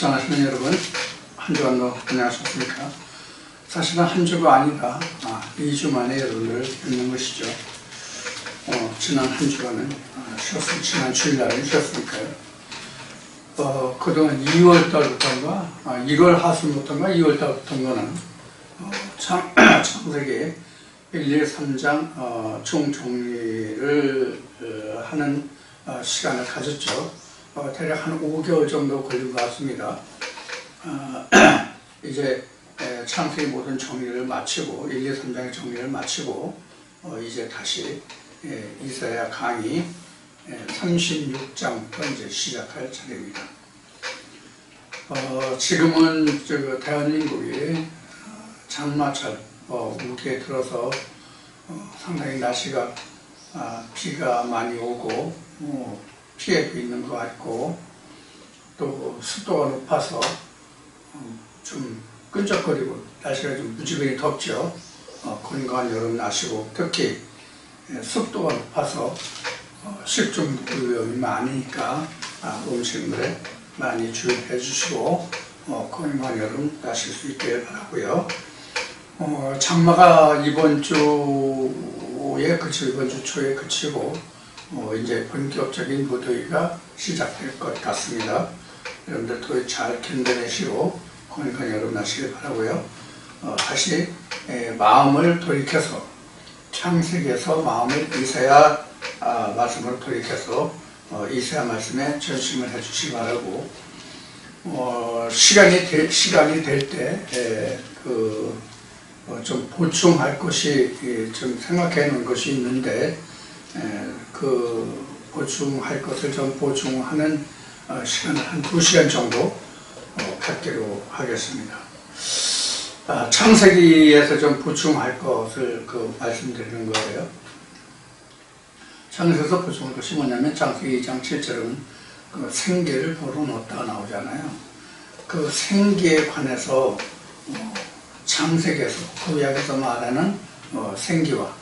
시청하시는 여러분, 한 주간도 안녕하셨습니까? 사실은 한 주가 아니라 2주 만에 여러분을 뵙는 것이죠. 지난 한 주간은 지난 주일날은 쉬었으니까요. 그동안 2월달부터인가 1월 하순부터인가 2월달부터인가는 창세기 1, 2, 3장 총정리를 하는 시간을 가졌죠. 대략 한 5개월 정도 걸린 것 같습니다. 이제 창세기 모든 정리를 마치고 1, 2, 3장의 정리를 마치고 이제 다시 이사야 강의 36장부터 이제 시작할 차례입니다. 지금은 대한민국이 장마철 우기에 들어서 상당히 날씨가 비가 많이 오고 피해도 있는 것 같고 또 습도가 높아서 좀 끈적거리고 날씨가 좀 무지근히 덥죠. 건강한 여름 나시고 특히 습도가 높아서 식중 위험이 많으니까 음식물에 많이 주의해 주시고 건강한 여름 나실 수 있게 바라고요. 장마가 이번 주에 그치고 이번 주 초에 그치고 이제 본격적인 무더위가 시작될 것 같습니다. 여러분들 더위 잘 견뎌내시고 건강한 여름 나시길 바라고요. 다시 마음을 돌이켜서 창세기에서 마음을 이사야 말씀으로 돌이켜서 이사야 말씀에 전심을 해주시기 바라고 시간이 될 때 좀 보충할 것이 좀 생각해 놓은 것이 있는데 그 보충할 것을 좀 보충하는 시간을 한 2시간 정도 갖기로 하겠습니다. 창세기에서 좀 보충할 것을 말씀드리는 거예요. 창세기에서 보충할 것이 뭐냐면 창세기 2장 7절은 생계를 보러 놓았다가 나오잖아요. 그 생계에 관해서 창세기에서 구약에서 말하는 생기와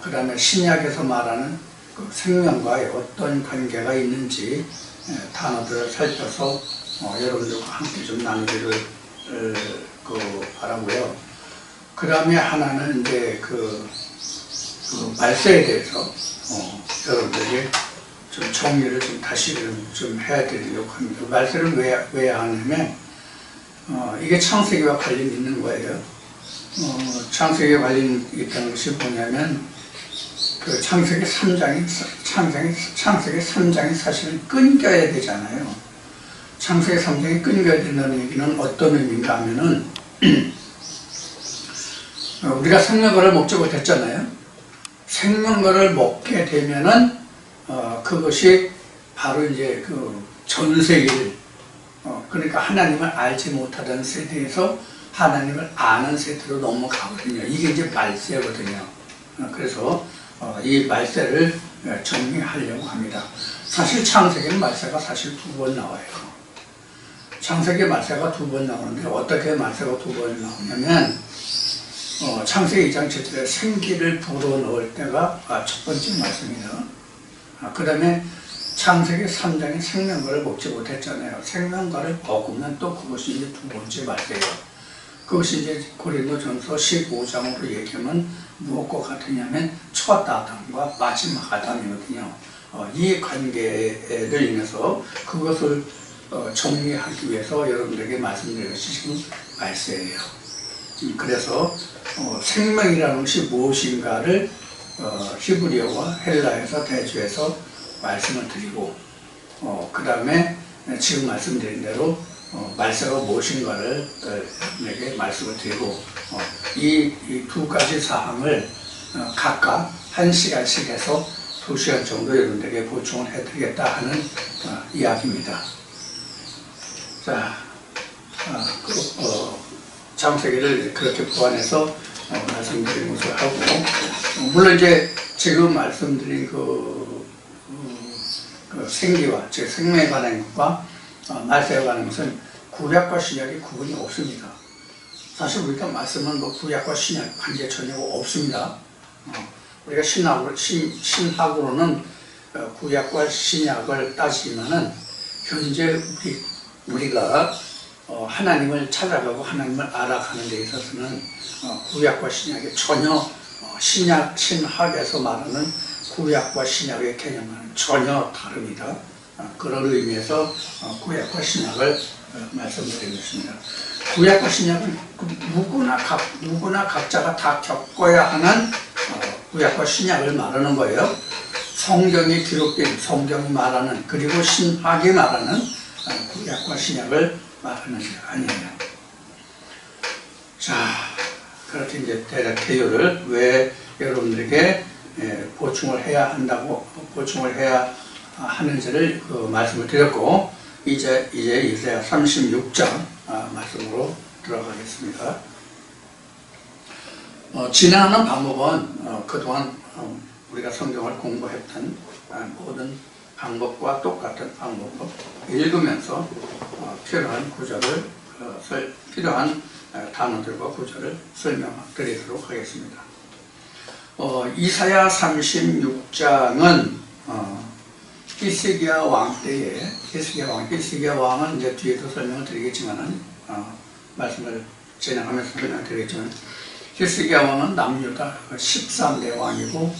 그 다음에 신약에서 말하는 그 생명과 어떤 관계가 있는지 단어들을 살펴서 여러분들과 함께 좀 나누기를 바라고요. 그 다음에 하나는 이제 그 말세에 대해서 여러분들에게 좀 정리를 좀 다시 좀 해야 되려고 합니다. 말세를 왜 하냐면 이게 창세기와 관련이 있는 거예요. 창세기에 관련이 있다는 것이 뭐냐면 그 창세기 3장이 사실은 끊겨야 되잖아요. 창세기 3장이 끊겨야 된다는 얘기는 어떤 의미인가 하면은 우리가 생명과를 먹지 못했잖아요. 생명과를 먹게 되면은 그것이 바로 이제 그 전세기를 그러니까 하나님을 알지 못하던 세대에서 하나님을 아는 세대로 넘어가거든요. 이게 이제 말세거든요. 그래서 이 말세를 정리하려고 합니다. 사실 창세기는 말세가 사실 2번 나와요. 창세기 말세가 2번 나오는데 어떻게 말세가 2번 나오냐면 창세기 2장 7절에 생기를 불어넣을 때가 첫 번째 말씀이에요. 그 다음에 창세기 3장에 생명과를 먹지 못했잖아요. 생명과를 먹으면 또 그것이 이제 2번째 말세예요. 그것이 이제 고린도전서 15장으로 얘기하면 무엇과 같으냐면 첫 아담과 마지막 아담이거든요. 이 관계를 인해서 그것을 정리하기 위해서 여러분들에게 말씀드린 것이 지금 말세예요. 그래서 생명이라는 것이 무엇인가를 히브리어와 헬라에서 대조해서 말씀을 드리고 그 다음에 지금 말씀드린 대로 말세가 무엇인가를 여러분에게 말씀을 드리고 이 두 가지 사항을 각각 1시간씩 해서 2시간 정도 여러분들에게 보충을 해드리겠다 하는 이야기입니다. 자, 창세기를 그렇게 보완해서 말씀드리는 것을 하고 물론 이제 지금 말씀드린 그 생기와 즉 생명에 관한 것과 말세에 관한 것은 구약과 신약의 구분이 없습니다. 사실 우리가 말씀은 구약과 신약 관계 전혀 없습니다. 우리가 신학으로는 구약과 신약을 따지면은 현재 우리 우리가 하나님을 찾아가고 하나님을 알아가는 데 있어서는 구약과 신약의 전혀 신학에서 말하는 구약과 신약의 개념과는 전혀 다릅니다. 그런 의미에서 구약과 신약을 말씀드리겠습니다. 구약과 신약은 누구나 각자가 다 겪어야 하는 구약과 신약을 말하는 거예요. 성경이 기록된, 성경이 말하는, 그리고 신학이 말하는 구약과 신약을 말하는 게 아니에요. 자, 그렇게 이제 대략 개요를 왜 여러분들에게 보충을 해야 하는지를 말씀을 드렸고, 이제 이사야 36장 말씀으로 들어가겠습니다. 진행하는 방법은 그동안 우리가 성경을 공부했던 모든 방법과 똑같은 방법으로 읽으면서 필요한 구절을 필요한 단어들과 구절을 설명드리도록 하겠습니다. 이사야 36장은 히스기야 왕 때에 히스기야 왕은 이제 뒤에도 설명을 드리겠지만은 말씀을 진행하면서 설명드리겠지만 히스기야 왕은 남유다 13대 왕이고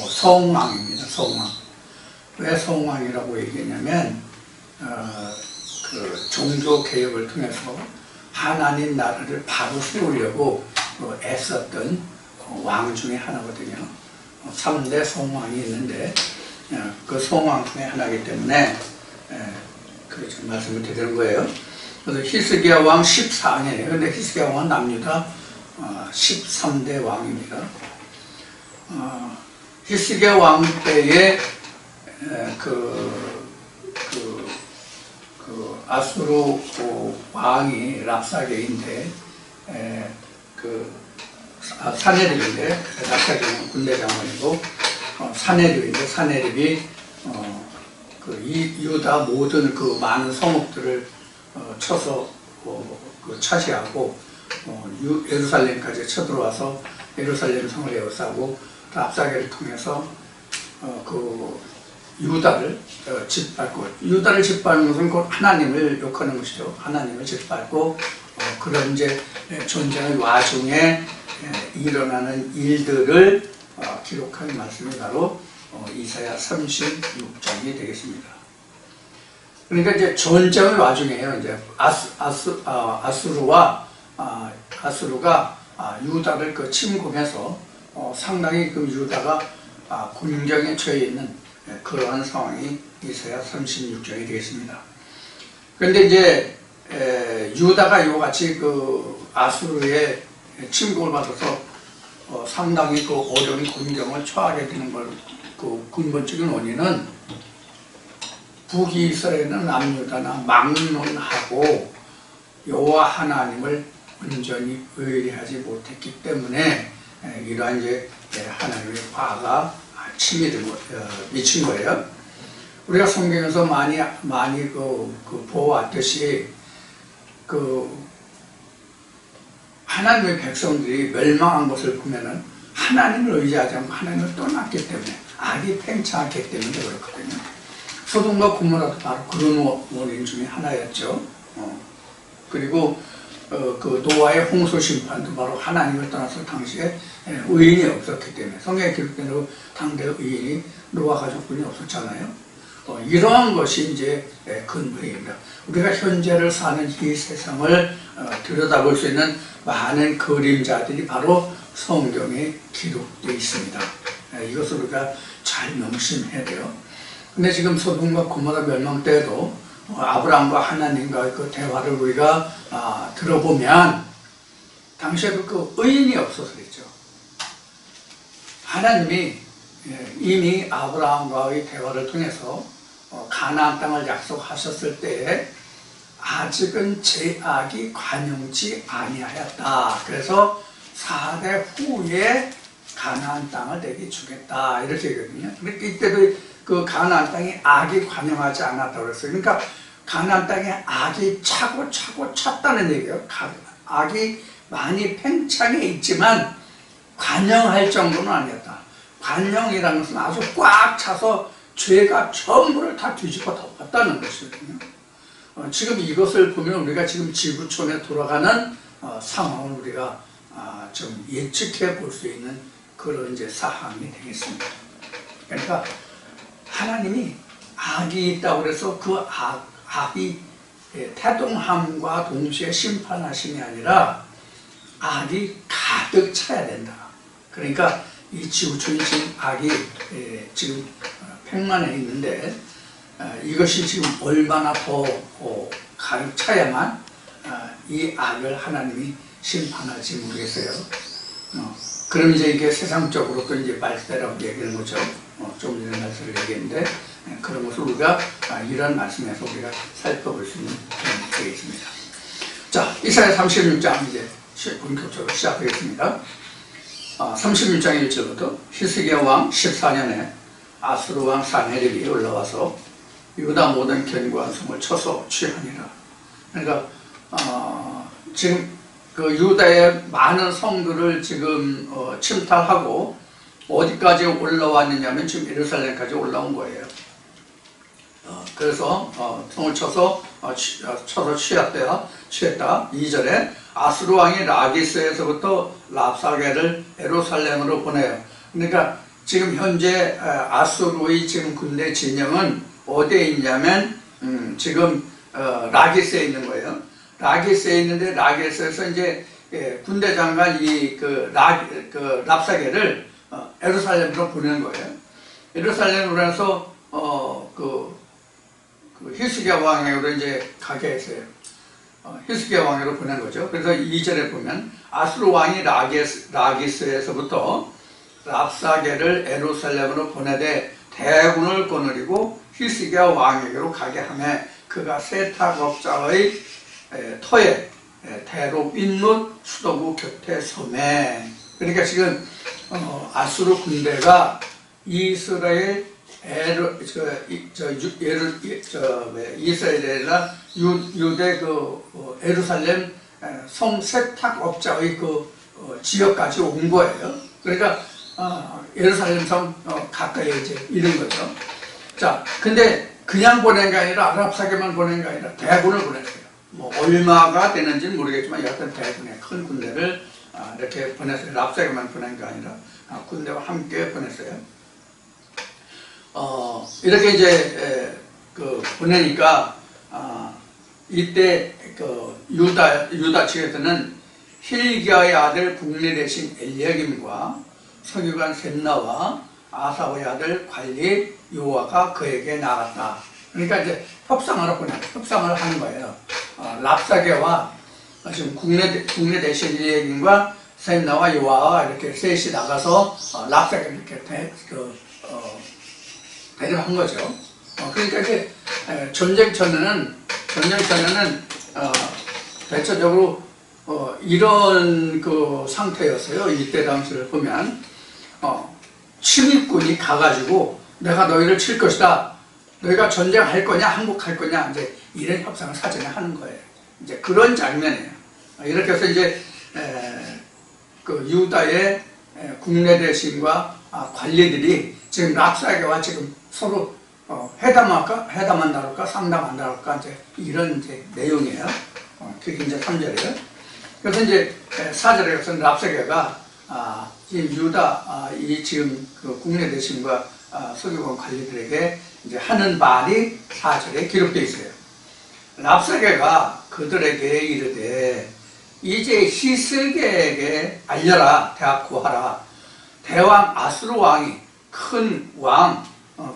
성왕입니다. 성왕. 왜 성왕이라고 얘기했냐면 그 종교 개혁을 통해서 하나님 나라를 바로 세우려고 애썼던 왕 중에 하나거든요. 3대 성왕이 있는데 그 성왕 중에 하나이기 때문에 그렇게 말씀을 드리는 거예요. 그래서 히스기야 왕 14년이에요. 근데 히스기야 왕은 남유다 13대 왕입니다. 히스기야 왕 때에 아수르 왕이 랍사게인데 사네립인데 랍사게는 군대 장관이고 사네립인데 사네립이 유다 모든 그 많은 성읍들을 쳐서 차지하고 예루살렘까지 쳐들어와서 예루살렘 성을 에워싸고 랍사게를 통해서 유다를 짓밟고, 유다를 짓밟는 것은 곧 하나님을 욕하는 것이죠. 하나님을 짓밟고 그런 이제 전쟁의 와중에 일어나는 일들을 기록한 말씀이 바로 이사야 36장이 되겠습니다. 그러니까 이제 전쟁의 와중에요. 이제 아수르가 유다를 침공해서 상당히 그 유다가 곤경에 처해 있는 그러한 상황이 이사야 36장이 되겠습니다. 그런데 이제 유다가 이와 같이 그 아수르의 침공을 받아서 상당히 그 어려운 곤경을 처하게 되는 그 근본적인 원인은 북이스라엘은 남유다나 막론하고 여호와 하나님을 온전히 의뢰하지 못했기 때문에 이러한 이제 하나님의 화가 미친 거예요. 우리가 성경에서 많이 보았듯이 하나님의 백성들이 멸망한 것을 보면은 하나님을 의지하지 않고 하나님을 떠났기 때문에 악이 팽창했기 때문에 그렇거든요. 소돔과 고모라도 바로 그런 원인 중에 하나였죠. 그리고 그 노아의 홍수 심판도 바로 하나님을 떠나서 당시에 의인이 없었기 때문에 성경에 기록된 대로 당대 의인이 노아 가족분이 없었잖아요. 이러한 것이 이제 근본입니다. 우리가 현재를 사는 이 세상을 들여다볼 수 있는 많은 그림자들이 바로 성경에 기록되어 있습니다. 이것을 우리가 잘 명심해야 돼요. 근데 지금 소돔과 고모라 멸망 때에도 아브라함과 하나님과의 그 대화를 우리가 들어보면 당시에도 그 의인이 없어서 그랬죠. 하나님이 이미 아브라함과의 대화를 통해서 가나안 땅을 약속하셨을 때에 아직은 죄악이 관영치 아니하였다. 그래서 4대 후에 가나안 땅을 내게 주겠다 이렇게 얘기거든요. 그러니까 이때도 그 가나안 땅에 악이 관영하지 않았다고 그랬어요. 그러니까 가나안 땅에 악이 차고 찼다는 얘기예요. 악이 많이 팽창해 있지만 관영할 정도는 아니었다. 관영이라는 것은 아주 꽉 차서 죄가 전부를 다 뒤집어 덮었다는 것이거든요. 지금 이것을 보면 우리가 지금 지구촌에 돌아가는 상황을 우리가 좀 예측해 볼 수 있는 그런 이제 사항이 되겠습니다. 그러니까 하나님이 악이 있다고 그래서 그 악이 태동함과 동시에 심판하심이 아니라 악이 가득 차야 된다. 그러니까 이 지구촌이 지금 악이 지금 팽만해 있는데 이것이 지금 얼마나 더 가득 차야만 이 악을 하나님이 심판할지 모르겠어요. 그럼 이제 이게 세상적으로 또 이제 말세라고 얘기하는 거죠. 좀 이런 말씀을 얘기했는데 그런 것을 우리가 이런 말씀에서 우리가 살펴볼 수 있는 그런 되겠습니다. 자, 이사야 36장 이제 본격적으로 시작하겠습니다. 36장 1절부터 히스기야 왕 14년에 아수르 왕 사네립이 올라와서 유다 모든 견고한 성을 쳐서 취하니라. 그러니까 지금 그 유다의 많은 성들을 지금 침탈하고 어디까지 올라왔느냐면 지금 예루살렘까지 올라온 거예요. 그래서 성을 쳐서 취했다. 2절에 아수르 왕이 라기스에서부터 랍사게를 예루살렘으로 보내요. 그러니까 지금 현재 아수르의 지금 군대 진영은 어디에 있냐면 지금 라기스에 있는 거예요. 라기스에 있는데 라기스에서 이제 군대 장관 랍사게를 예루살렘으로 보내는 거예요. 예루살렘으로 해서 그 히스기야 왕에게로 이제 가게 했어요. 히스기야 왕에로 보낸 거죠. 그래서 2절에 보면 아수르 왕이 라기스에서부터 랍사게를 예루살렘으로 보내되 대군을 거느리고 히스기야 왕에게로 가게 하며 그가 세탁업자의 터에 대로 빈못 수도구 곁에 섬에. 그러니까 지금 아수르 군대가 이스라엘 이스라엘이나 유대 그 예루살렘 성 세탁업자의 그 지역까지 온 거예요. 그러니까 예루살렘 성 가까이 이제 이런 거죠. 자, 근데 그냥 보낸 게 아니라 랍사게만 보낸 게 아니라 대군을 보냈어요. 뭐 얼마가 되는지는 모르겠지만 여하튼 대군의 큰 군대를 이렇게 보냈어요. 랍사게만 보낸 게 아니라 군대와 함께 보냈어요. 이렇게 이제 보내니까 이때 그 유다 측에서는 힐기야의 아들 국리 대신 엘리야김과 서기관 셈나와 아사의 아들 관리 요아가 그에게 나갔다. 그러니까 이제 협상을 하는 거예요. 랍사게와 지금 국내 대신 엘리야김과 셈나와 요아가 이렇게 셋이 나가서 랍사게를 이렇게 대립한 거죠. 그러니까 이제 전쟁 전에는 대체적으로 이런 그 상태였어요. 이때 당시를 보면 침입군이 가가지고 내가 너희를 칠 것이다. 너희가 전쟁할 거냐, 항복할 거냐, 이제 이런 협상을 사전에 하는 거예요. 이제 그런 장면이에요. 이렇게 해서 이제 그 유다의 국내 대신과 관리들이 지금 랍사게와 지금 서로 회담한다 할까, 상담한다 할까, 이제 이런 이제 내용이에요. 그게 이제 3절이에요. 그래서 이제 4절에 가서 랍사게가 지금 유다 지금 그 국내 대신과 서기관 관리들에게 이제 하는 말이 4절에 기록되어 있어요. 랍사게가 그들에게 이르되 이제 히스기야에게 알려라, 대학구하라. 대왕 아수르 왕이 큰 왕,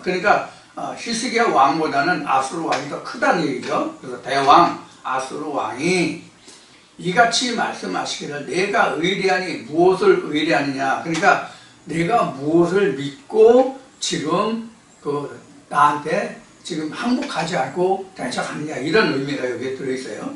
그러니까 히스기야 왕보다는 아수르 왕이 더 크다는 얘기죠. 그래서 대왕 아수르 왕이 이같이 말씀하시기를 내가 의리하니 무엇을 의리하느냐. 그러니까 내가 무엇을 믿고 지금 나한테 지금 항복하지 않고 대적하느냐, 이런 의미가 여기에 들어있어요.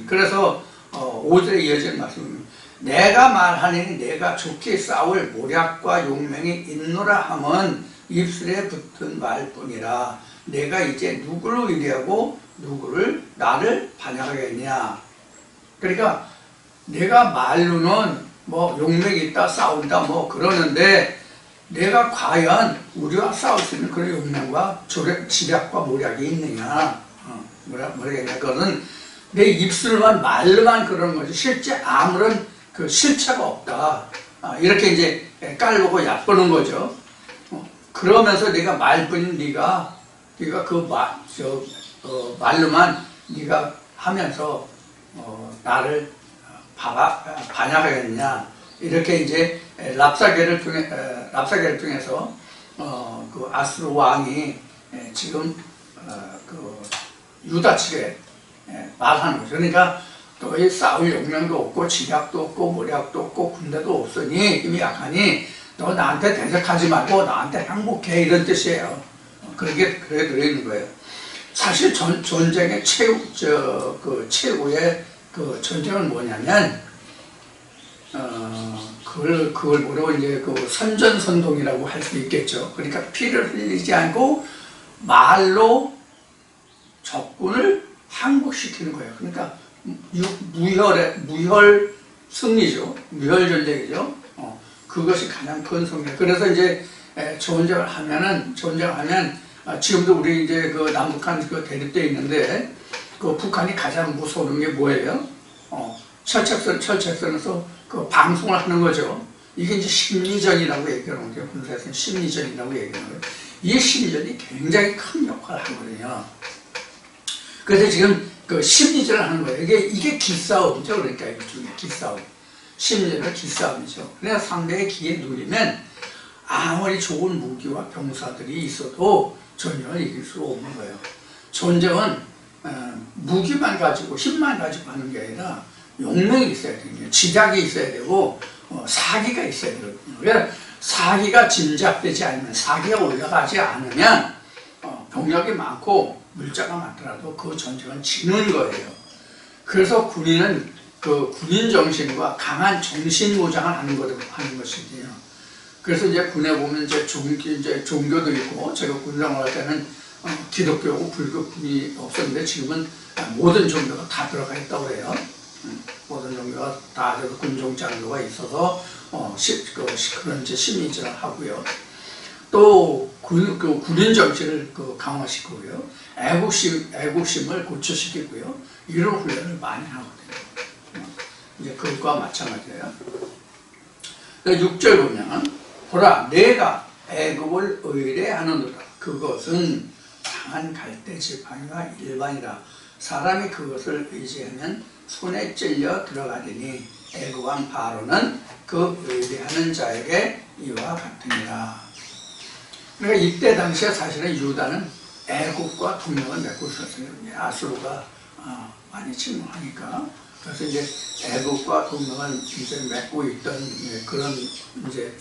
그래서 5절에 이어지는 말씀은 내가 말하니 내가 좋게 싸울 모략과 용맹이 있노라 함은 입술에 붙은 말뿐이라. 내가 이제 누구를 의리하고 누구를 나를 반역하겠냐. 그러니까 내가 말로는 뭐 용맹이 있다, 싸운다 뭐 그러는데 내가 과연 우리와 싸울 수 있는 그런 용맹과 지략과 모략이 있느냐. 뭐라겠냐. 그거는 내 입술만, 말로만 그러는 거지. 실제 아무런 그 실체가 없다. 이렇게 이제 깔보고 얕보는 거죠. 그러면서 내가 말뿐인 네가 그 말로만 네가 하면서 나를 반역하겠냐. 이렇게 이제 랍사게를 통해서 그 아수르 왕이 지금 그 유다 측에 말하는 거죠. 그러니까 너희 싸울 역량도 없고 지략도 없고 모략도 없고 군대도 없으니 힘이 약하니 너 나한테 대적하지 말고 나한테 항복해, 이런 뜻이에요. 그렇게 들어있는 거예요. 사실 전쟁의 최고의 그 전쟁은 뭐냐면 그걸 뭐라고 이제 그 선전선동이라고 할 수 있겠죠. 그러니까 피를 흘리지 않고 말로 적군을 항복시키는 거예요. 그러니까 무혈 승리죠. 무혈 전쟁이죠. 그것이 가장 큰 승리예요. 그래서 이제 전쟁을 하면 지금도 우리 이제 그 남북한 그 대립돼 있는데 그 북한이 가장 무서운 게 뭐예요? 철책선에서 그 방송을 하는 거죠. 이게 이제 심리전이라고 얘기하는 거죠. 군사에서는 심리전이라고 얘기하는 거예요. 이 심리전이 굉장히 큰 역할을 하거든요. 그래서 지금 그 심리전을 하는 거예요. 이게 기싸움이죠. 그러니까 일종의 기싸움. 심리전은 기싸움이죠. 그래서 상대의 기에 누리면 아무리 좋은 무기와 병사들이 있어도 전쟁을 이길 수 없는 거예요. 전쟁은 무기만 가지고 힘만 가지고 하는 게 아니라 용맹이 있어야 되거든요. 지략이 있어야 되고 사기가 있어야 되거든요. 그래서 사기가 짐작되지 않으면, 사기가 올라가지 않으면 병력이 많고 물자가 많더라도 그 전쟁은 지는 거예요. 그래서 군인은 그 군인 정신과 강한 정신 무장을 하는 것이지요. 그래서 이제 군에 보면 이제 종교도 있고, 제가 군생활 할 때는 기독교고 불교뿐이 없었는데 지금은 모든 종교가 다 들어가 있다고 그래요. 모든 종교가 다 군종장로가 있어서 그런 이제 심리전을 하고요. 또 군인 정신을 강화시키고요. 애국심을 고취시키고요. 이런 훈련을 많이 하거든요. 이제 그것과 마찬가지예요. 6절 보면, 보라, 내가 애국을 의뢰하느니라. 그것은 강한 갈대 지팡이와 일반이라. 사람이 그것을 의지하면 손에 찔려 들어가리니 애국왕 바로는 그 의뢰하는 자에게 이와 같으니라. 그러니까 이때 당시에 사실은 유다는 애국과 동맹을 맺고 있었어요. 아수르가 많이 침공하니까. 그래서 이제 애국과 동맹을 이제 맺고 있던 그런 이제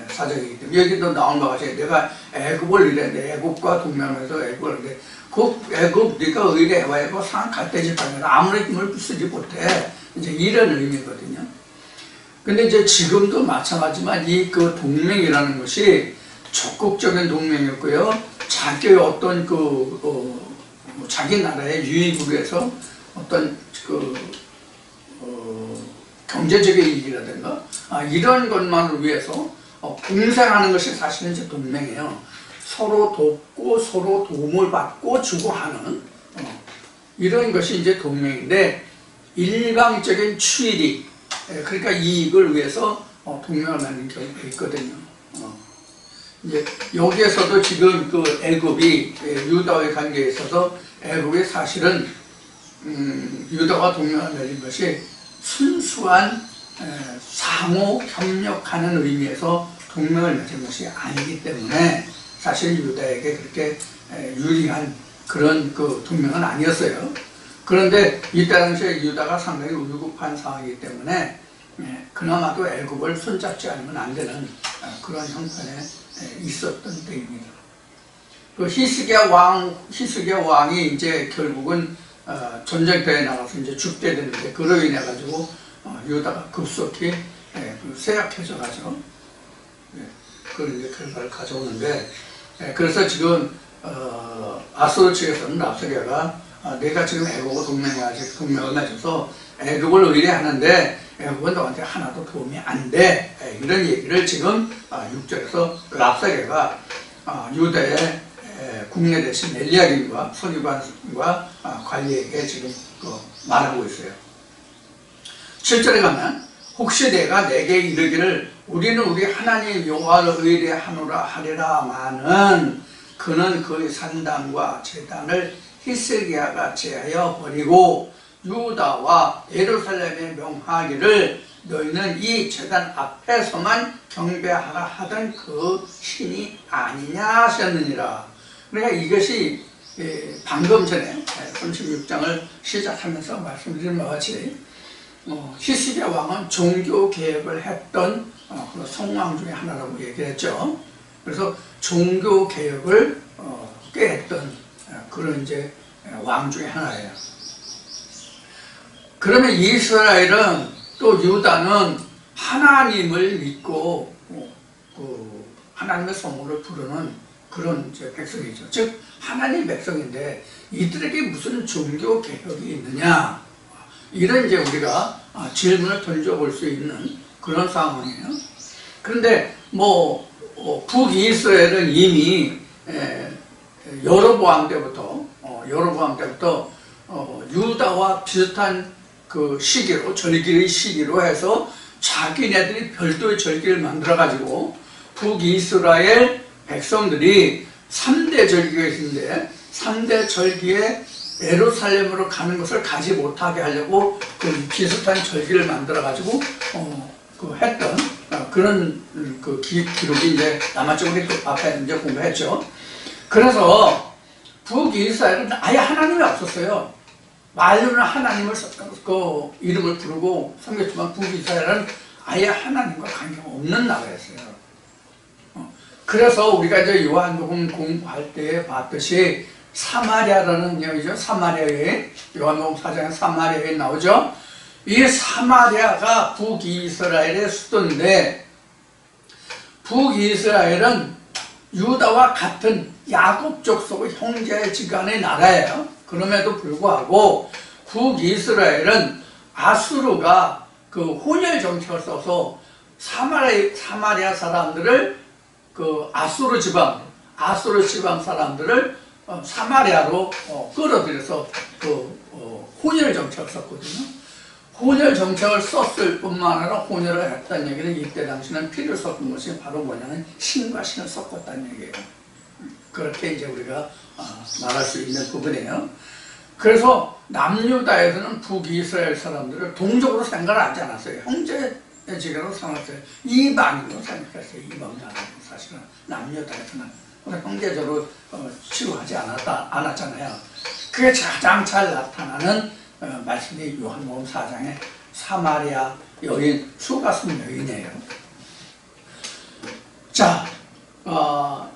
사정이기 때문에, 여기도 나온 바가 같이 내가 애국을 의뢰했는데, 애국과 동맹에서 애국을 의뢰, 그 애국 네가 의뢰해봐야 상 갈대지 방면 아무리 힘을 쓰지 못해, 이제 이런 의미거든요. 근데 이제 지금도 마찬가지지만 그 동맹이라는 것이 적극적인 동맹이었고요. 자기의 어떤 자기 나라의 유익을 위해서 어떤 경제적인 이익이라든가 이런 것만을 위해서 공생하는 것이 사실은 이제 동맹이에요. 서로 돕고 서로 도움을 받고 주고 하는 이런 것이 이제 동맹인데, 일방적인 추이익, 그러니까 이익을 위해서 동맹을 맺는 경우가 있거든요. 이제 여기에서도 지금 그 애굽이 유다와의 관계에 있어서 애굽이 사실은 유다와 동맹을 맺은 것이 순수한 상호 협력하는 의미에서 동맹을 맺은 것이 아니기 때문에 사실 유다에게 그렇게 유리한 그런 그 동맹은 아니었어요. 그런데 이때 당시에 유다가 상당히 위급한 상황이기 때문에 그나마도 애굽을 손잡지 않으면 안 되는 그런 형편에 있었던 때입니다. 그 히스기야 왕이 이제 결국은 전쟁터에 나가서 이제 죽게 되는데, 그로 인해 가지고 유다가 급속히 쇠약해져 가죠. 그런 이제 결과를 가져오는데, 그래서 지금 아수르 측에서는 랍사게가 내가 지금 애국과 동맹을 맺어서 애국을 의뢰하는데 애국은 너한테 하나도 도움이 안 돼, 이런 얘기를 지금 6절에서 랍사게가 유다의 국내 대신 엘리야김과 서기관과 관리에게 지금 말하고 있어요. 7절에 가면 혹시 내가 내게 이르기를 우리는 우리 하나님 여호와를 의뢰하노라 하리라마는 그는 그의 산당과 제단을 히스기야가 제하여 버리고 유다와 예루살렘에 명하기를 너희는 이 제단 앞에서만 경배하라 하던 그 신이 아니냐 하셨느니라. 그러니까 이것이 방금 전에 36장을 시작하면서 말씀드린 것 같이 히스기야 왕은 종교 개혁을 했던 그 성왕 중에 하나라고 얘기했죠. 그래서 종교 개혁을 꾀했던 그런 이제 왕 중에 하나예요. 그러면 이스라엘은 또 유다는 하나님을 믿고 하나님의 성호를 부르는 그런 이제 백성이죠. 즉 하나님의 백성인데 이들에게 무슨 종교 개혁이 있느냐, 이런 이제 우리가 질문을 던져볼 수 있는 그런 상황이에요. 그런데 북이스라엘은 이미 여로보암 때부터 유다와 비슷한 그 시기로, 절기의 시기로 해서 자기네들이 별도의 절기를 만들어 가지고 북이스라엘 백성들이 3대 절기가 있는데 3대 절기에 예루살렘으로 가는 것을 가지 못하게 하려고 그 비슷한 절기를 만들어 가지고 했던 그런 그 기록이 이제 남아쪽 우리 그 앞에 이제 공부했죠. 그래서 북이스라엘은 아예 하나님이 없었어요. 말로는 하나님을 그 이름을 부르고 섬겼지만 북이스라엘은 아예 하나님과 관계가 없는 나라였어요. 그래서 우리가 이제 요한복음 공부할 때 봤듯이 사마리아라는 여기죠. 사마리아에 요한복음 4장에 사마리아에 나오죠. 이 사마리아가 북이스라엘의 수도인데 북이스라엘은 유다와 같은 야곱 족속의 형제지간의 나라예요. 그럼에도 불구하고 북이스라엘은 아수르가 그 혼혈 정책을 써서 사마리아 사람들을 그 아수르 지방 사람들을 사마리아로 끌어들여서 혼혈 정책을 썼거든요. 혼혈 정책을 썼을 뿐만 아니라 혼혈을 했다는 얘기는 이때 당시는 피를 섞은 것이 바로 뭐냐면 신과 신을 섞었다는 얘기예요. 그렇게 이제 우리가 말할 수 있는 부분이에요. 그래서 남유다에서는 북이스라엘 사람들을 동족으로 생각을 하지 않았어요. 형제지간으로 생각했어요. 이방인으로 생각했어요. 이방인으로 사실은 남유다에서는 형제적으로 치료하지 않았잖아요. 그게 가장 잘 나타나는 말씀이 요한복음 4장의 사마리아 여인 수가성 여인이에요. 자,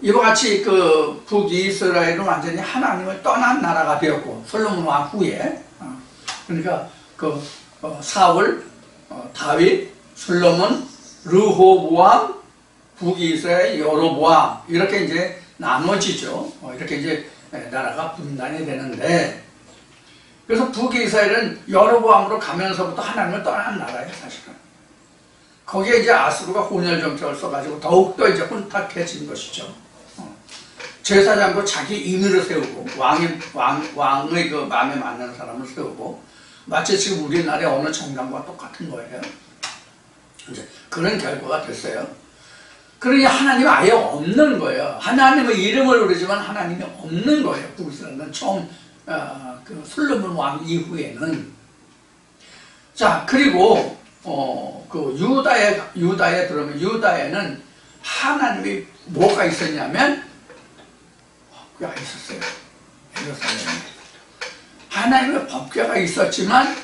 이와 같이 그 북이스라엘은 완전히 하나님을 떠난 나라가 되었고 솔로몬 왕 후에 그러니까 그 사울, 다윗, 솔로몬, 르호보암, 북이스라엘, 여로보암 이렇게 이제 나눠지죠. 이렇게 이제 나라가 분단이 되는데 그래서 북이스라엘은 여로보암으로 가면서부터 하나님을 떠난 나라예요, 사실은. 거기에 이제 아수르가 혼혈 정책을 써가지고 더욱더 이제 혼탁해진 것이죠. 제사장도 자기 임의를 세우고 왕의 그 마음에 맞는 사람을 세우고 마치 지금 우리나라의 어느 정당과 똑같은 거예요. 이제 그런 결과가 됐어요. 그러니 하나님이 아예 없는 거예요. 하나님의 이름을 부르지만 하나님이 없는 거예요. 북이스라엘은 처음 그 솔로몬 왕 이후에는. 자, 그리고 그 유다에 들어오면 유다에는 하나님이 뭐가 있었냐면 법궤가 있었어요. 예루살렘에 하나님의 법궤가 있었지만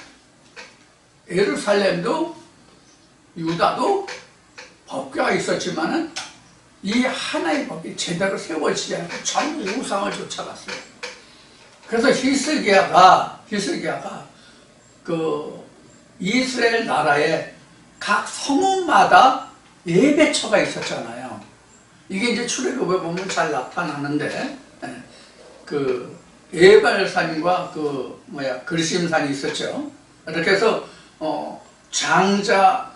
예루살렘도 유다도 법궤가 있었지만은 이 하나의 법이 제대로 세워지지 않고 전부 우상을 쫓아갔어요. 그래서 히스기야가 그 이스라엘 나라에 각 성읍마다 예배처가 있었잖아요. 이게 이제 출애굽에 보면 잘 나타나는데 그 에발산과 그 그리심산이 있었죠. 이렇게 해서 장자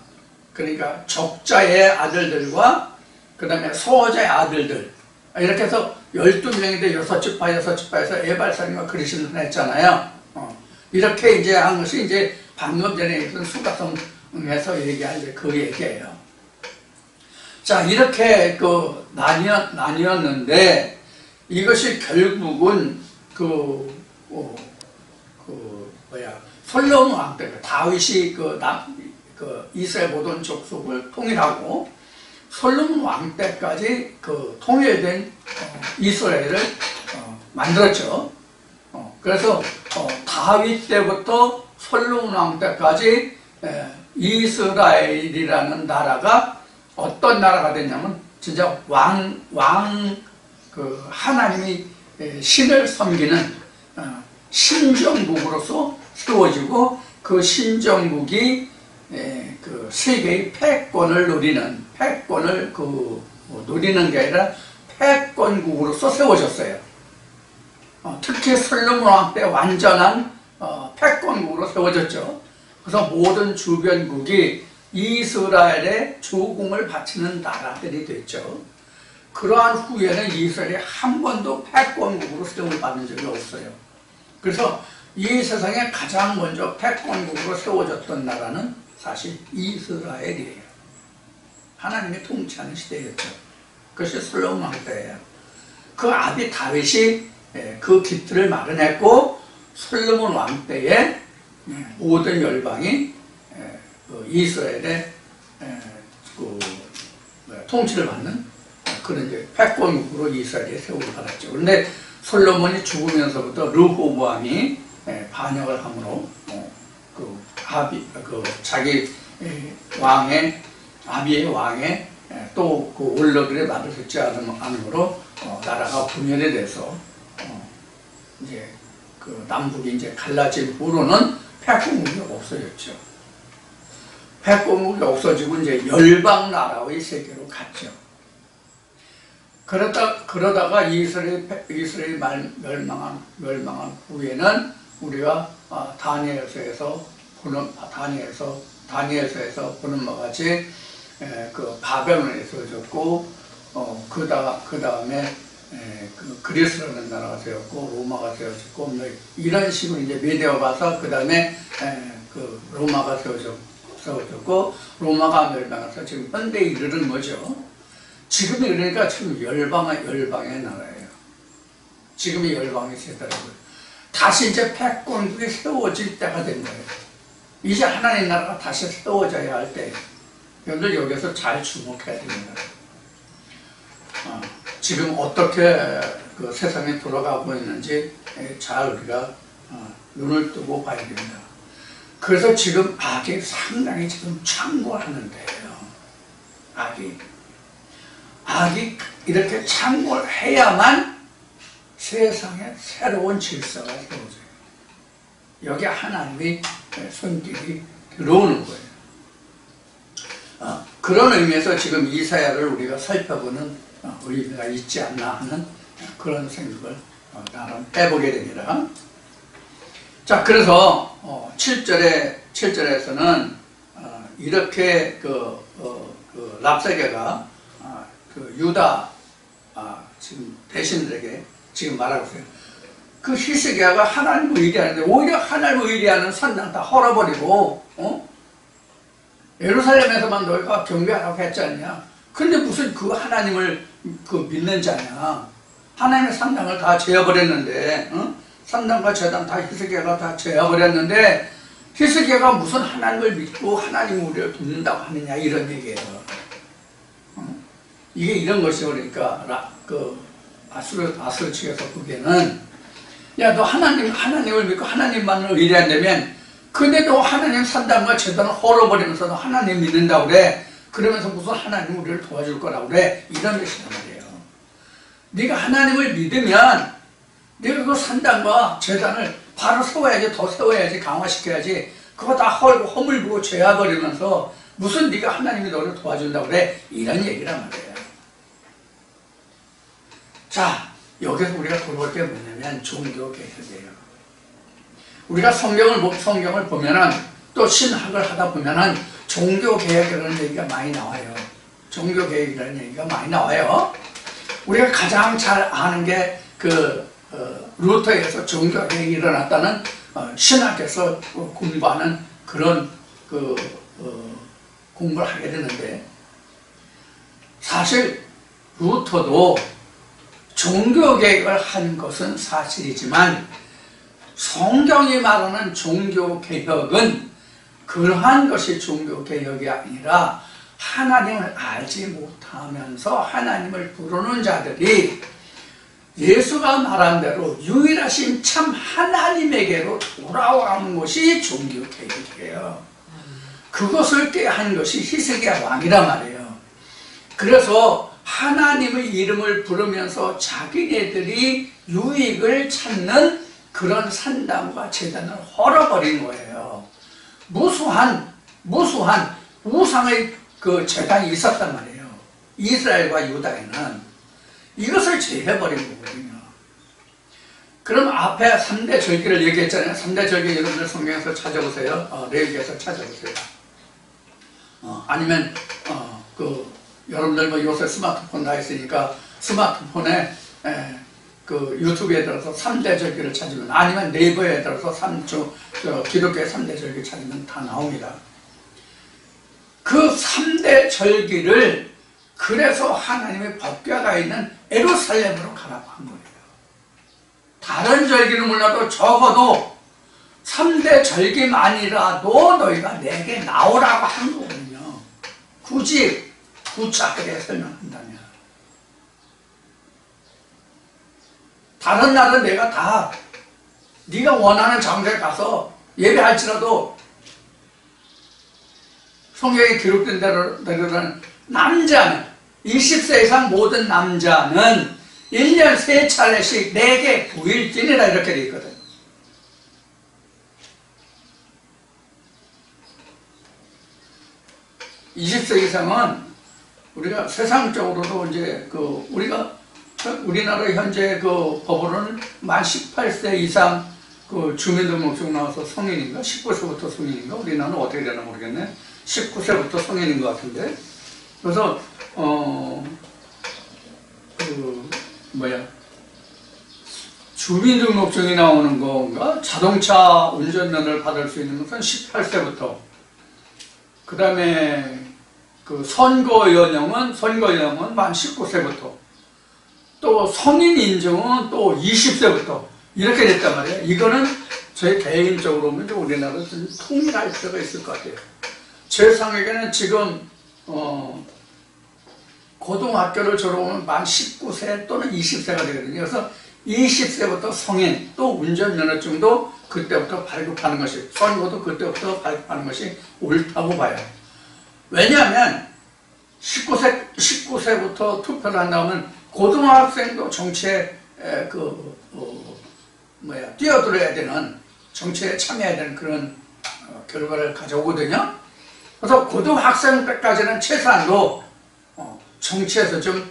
그러니까 적자의 아들들과 그 다음에 소자의 아들들 이렇게 해서 12명인데 6지파에서 에발산과 그리스도를 했잖아요. 이렇게 이제 한 것이 이제 방금 전에 있던 수가성에서 얘기한 이제 그 얘기예요. 자, 이렇게 나뉘었는데 이것이 결국은 솔로몬 왕 때 다윗이 이스라엘 모든 족속을 통일하고 솔로몬 왕 때까지 통일된 이스라엘을 만들었죠. 그래서 다윗 때부터 솔로몬 왕 때까지 이스라엘이라는 나라가 어떤 나라가 됐냐면 진짜 하나님이 신을 섬기는 신정국으로서 세워지고 그 신정국이 세계의 패권을 누리는 누리는 게 아니라 패권국으로서 세워졌어요. 특히 솔로몬 왕 때 완전한 패권국으로 세워졌죠. 그래서 모든 주변국이 이스라엘의 조공을 바치는 나라들이 됐죠. 그러한 후에는 이스라엘이 한 번도 패권국으로 세움을 받는 적이 없어요. 그래서 이 세상에 가장 먼저 패권국으로 세워졌던 나라는 사실 이스라엘이에요. 하나님이 통치하는 시대였죠. 그것이 솔로몬 왕 때예요. 그 아비 다윗이 그 기틀을 마련했고 솔로몬 왕 때에 모든 열방이 이스라엘의 통치를 받는 그런 이제 패권국으로 이스라엘이 세움을 받았죠. 그런데 솔로몬이 죽으면서부터 르호보암이 반역을 함으로 자기 왕의 아비의 왕의 또 그 원로들의 말을 듣지 않음으로 나라가 분열이 돼서 이제 남북이 이제 갈라진 후로는 패권국이 없어졌죠. 패권국이 없어지고 이제 열방 나라의 세계로 갔죠. 그러다가 이스라엘 멸망한 후에는 우리가 다니엘서에서 보는 바와 같이 바벨론에 세워졌고 그 다음에 그리스라는 나라가 세웠고 로마가 세워졌고 이런 식으로 이제 메대와 가서 그 다음에 로마가 세워졌고 로마가 멸망해서 지금 현대에 이르는 거죠. 지금이 그러니까 지금 열방의 나라예요. 지금이 열방의 세대라고요. 다시 이제 패권국이 세워질 때가 된 거예요. 이제 하나님 나라가 다시 세워져야 할 때, 여러분들 여기서 잘 주목해야 됩니다. 지금 어떻게 세상이 돌아가고 있는지 잘 우리가 눈을 뜨고 봐야 됩니다. 그래서 지금 악이 상당히 지금 창궐하는데요. 악이 이렇게 창궐해야만 세상에 새로운 질서가 세워져요. 여기 하나님의 손길이 들어오는 거예요. 그런 의미에서 지금 이사야를 우리가 살펴보는 의미가 있지 않나 하는 그런 생각을 나름 해보게 됩니다. 자, 그래서 7절에서는 이렇게 랍사게가 유다 지금 대신들에게 지금 말하고 있어요. 그 히스기야가 하나님을 의뢰하는데 오히려 하나님을 의뢰하는 산당 다 헐어버리고 예루살렘에서만 너희가 경배하라고 했지 않냐. 근데 무슨 그 하나님을 믿는 자냐. 하나님의 산당을 다 제어버렸는데 산당과 제단 다 히스기야가 다 제어버렸는데 히스기야가 무슨 하나님을 믿고 하나님 우리를 돕는다고 하느냐 이런 얘기예요. 이게 이런 것이 그러니까 아수르 측에서 보기에는 야, 너 하나님을 믿고 하나님만을 의뢰한다면 근데 너 하나님 산당과 제단을 헐어버리면서 너 하나님 믿는다고 그래. 그러면서 무슨 하나님 우리를 도와줄 거라고 그래. 이런 것이란 말이에요. 네가 하나님을 믿으면 네가 그 산당과 제단을 바로 세워야지, 더 세워야지, 강화시켜야지. 그거 다 헐고 허물고 죄어버리면서 무슨 네가 하나님이 너를 도와준다고 그래. 이런 얘기란 말이에요. 자, 여기서 우리가 돌아올 게 뭐냐면 종교개혁이에요. 우리가 성경을 보면은 또 신학을 하다 보면은 종교개혁이라는 얘기가 많이 나와요. 종교개혁이라는 얘기가 많이 나와요. 우리가 가장 잘 아는 게 루터에서 종교개혁이 일어났다는 신학에서 공부하는 그런 공부를 하게 되는데, 사실 루터도 종교개혁을 한 것은 사실이지만 성경이 말하는 종교개혁은 그러한 것이 종교개혁이 아니라 하나님을 알지 못하면서 하나님을 부르는 자들이 예수가 말한 대로 유일하신 참 하나님에게로 돌아오는 것이 종교개혁이에요. 그것을 꾀한 것이 히스기야 왕이란 말이에요. 그래서 하나님의 이름을 부르면서 자기네들이 유익을 찾는 그런 산당과 제단을 헐어버린 거예요. 무수한 우상의 그 제단이 있었단 말이에요. 이스라엘과 유다에는. 이것을 제해버린 거거든요. 그럼 앞에 3대 절기를 얘기했잖아요. 3대 절기 여러분들 성경에서 찾아보세요. 레위기에서 찾아보세요. 아니면 여러분들 뭐 요새 스마트폰 다 있으니까 스마트폰에 그 유튜브에 들어서 3대 절기를 찾으면, 아니면 네이버에 들어서 기독교의 3대 절기 찾으면 다 나옵니다. 그 3대 절기를 그래서 하나님의 법궤가 있는 예루살렘으로 가라고 한 거예요. 다른 절기는 몰라도 적어도 3대 절기만이라도 너희가 내게 나오라고 한 거거든요. 굳이 구체하게 설명한다면. 다른 날은 내가 다 네가 원하는 장소에 가서 예배할지라도 성경에 기록된 대로는 남자는 20세 이상 모든 남자는 1년 3차례씩 내게 부일지니라 이렇게 되어 있거든. (20세) 이상은 우리가 세상적으로도 이제 우리나라 현재 그 법으로는 만 18세 이상 그 주민등록증 나와서 성인인가? 19세부터 성인인가? 우리나라는 어떻게 되나 모르겠네. 19세부터 성인인 것 같은데. 그래서 주민등록증이 나오는 건가? 자동차 운전면허를 받을 수 있는 것은 18세부터. 그 다음에 그 선거 연령은 만 19세부터. 또 성인 인증은 또 20세부터. 이렇게 됐단 말이에요. 이거는 제 개인적으로 보면 우리나라는 좀 통일할 필요가 있을 것 같아요. 제 생각에는 지금 고등학교를 졸업하면 만 19세 또는 20세가 되거든요. 그래서 20세부터 성인, 또 운전면허증도 그때부터 발급하는 것이, 선거도 그때부터 발급하는 것이 옳다고 봐요. 왜냐하면 19세부터 투표를 한다면 고등학생도 정치에 뛰어들어야 되는, 정치에 참여해야 되는 그런 결과를 가져오거든요. 그래서 고등학생 때까지는 최소한도 정치에서 좀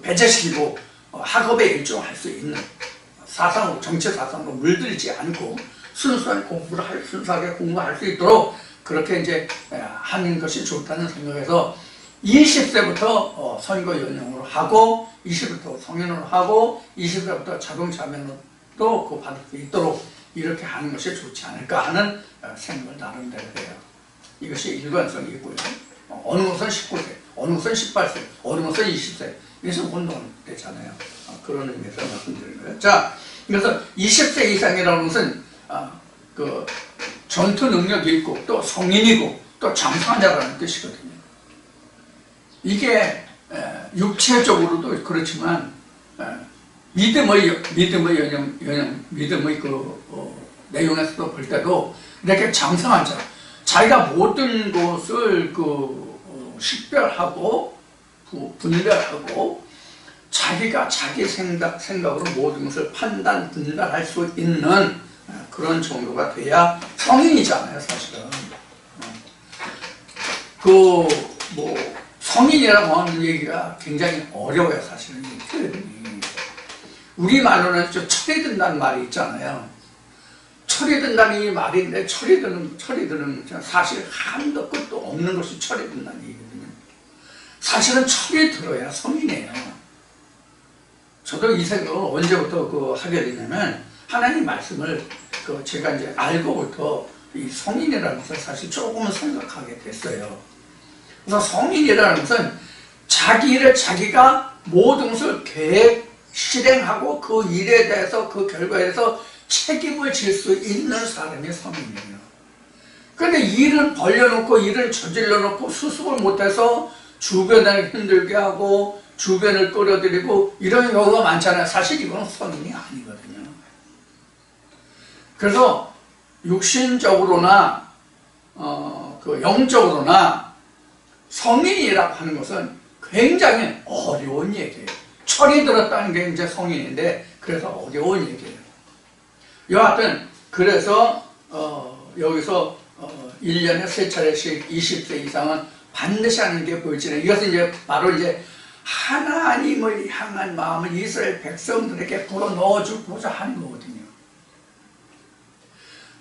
배제시키고 학업에 일종할 수 있는 정치 사상으로 물들지 않고 순수하게 공부할 수 있도록 그렇게 이제 하는 것이 좋다는 생각에서 20세부터 선거 연령으로 하고 20세부터 성인으로 하고 20세부터 자동차 면허도 받을 수 있도록 이렇게 하는 것이 좋지 않을까 하는 생각을 나름대로 해요. 이것이 일관성이 있고요. 어느 곳은 19세, 어느 곳은 18세, 어느 곳은 20세. 이것은 혼동되잖아요. 그런 의미에서 말씀드리는 거예요. 자, 그래서 20세 이상이라는 것은 그 전투 능력이 있고 또 성인이고 또 장성한 자라는 뜻이거든요. 이게 육체적으로도 그렇지만 믿음의 내용에서도 볼 때도 이렇게 장성한 자, 자기가 모든 것을 식별하고 분별하고 자기가 자기 생각으로 모든 것을 분별할 수 있는 그런 정도가 돼야 성인이잖아요, 사실은. 성인이라고 하는 얘기가 굉장히 어려워요, 사실은. 우리말로는 철이 든다는 말이 있잖아요. 철이 든다는 이 말인데, 철이 드는 사실 한도 끝도 없는 것이 철이 든다는 얘기거든요. 사실은 철이 들어야 성인이에요. 저도 이 생각을 언제부터 하게 되냐면, 하나님 말씀을 제가 이제 알고부터 이 성인이라는 것을 사실 조금은 생각하게 됐어요. 그래서 성인이라는 것은 자기 일을 자기가 모든 것을 계획, 실행하고 그 일에 대해서 그 결과에 대해서 책임을 질 수 있는 사람이 성인이에요. 그런데 일을 벌려놓고 일을 저질러 놓고 수습을 못해서 주변을 힘들게 하고 주변을 끌어들이고 이런 경우가 많잖아요. 사실 이건 성인이 아니거든요. 그래서 육신적으로나 영적으로나 성인이라고 하는 것은 굉장히 어려운 얘기예요. 철이 들었다는 게 이제 성인인데, 그래서 어려운 얘기예요. 여하튼 그래서 여기서 1년에 3차례씩 20세 이상은 반드시 하는 게 보여지네. 이것은 이제 바로 이제 하나님을 향한 마음을 이스라엘 백성들에게 불어넣어주고자 하는 거거든요.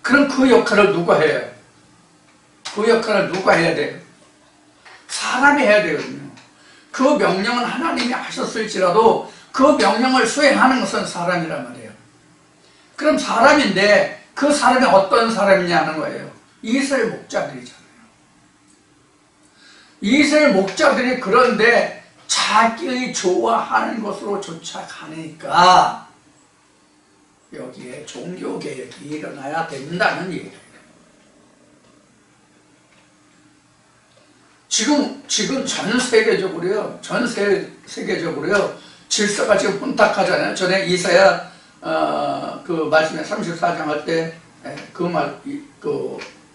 그럼 그 역할을 누가 해요? 그 역할을 누가 해야 돼요? 사람이 해야 되거든요. 그 명령은 하나님이 하셨을지라도 그 명령을 수행하는 것은 사람이란 말이에요. 그럼 사람인데 그 사람이 어떤 사람이냐는 거예요. 이스라엘 목자들이잖아요. 이스라엘 목자들이 그런데 자기의 좋아하는 것으로 쫓아가니까 여기에 종교개혁이 일어나야 된다는 얘기예요. 지금 전 세계적으로요, 질서가 지금 혼탁하잖아요. 전에 이사야 그 말씀에 34장 할 때,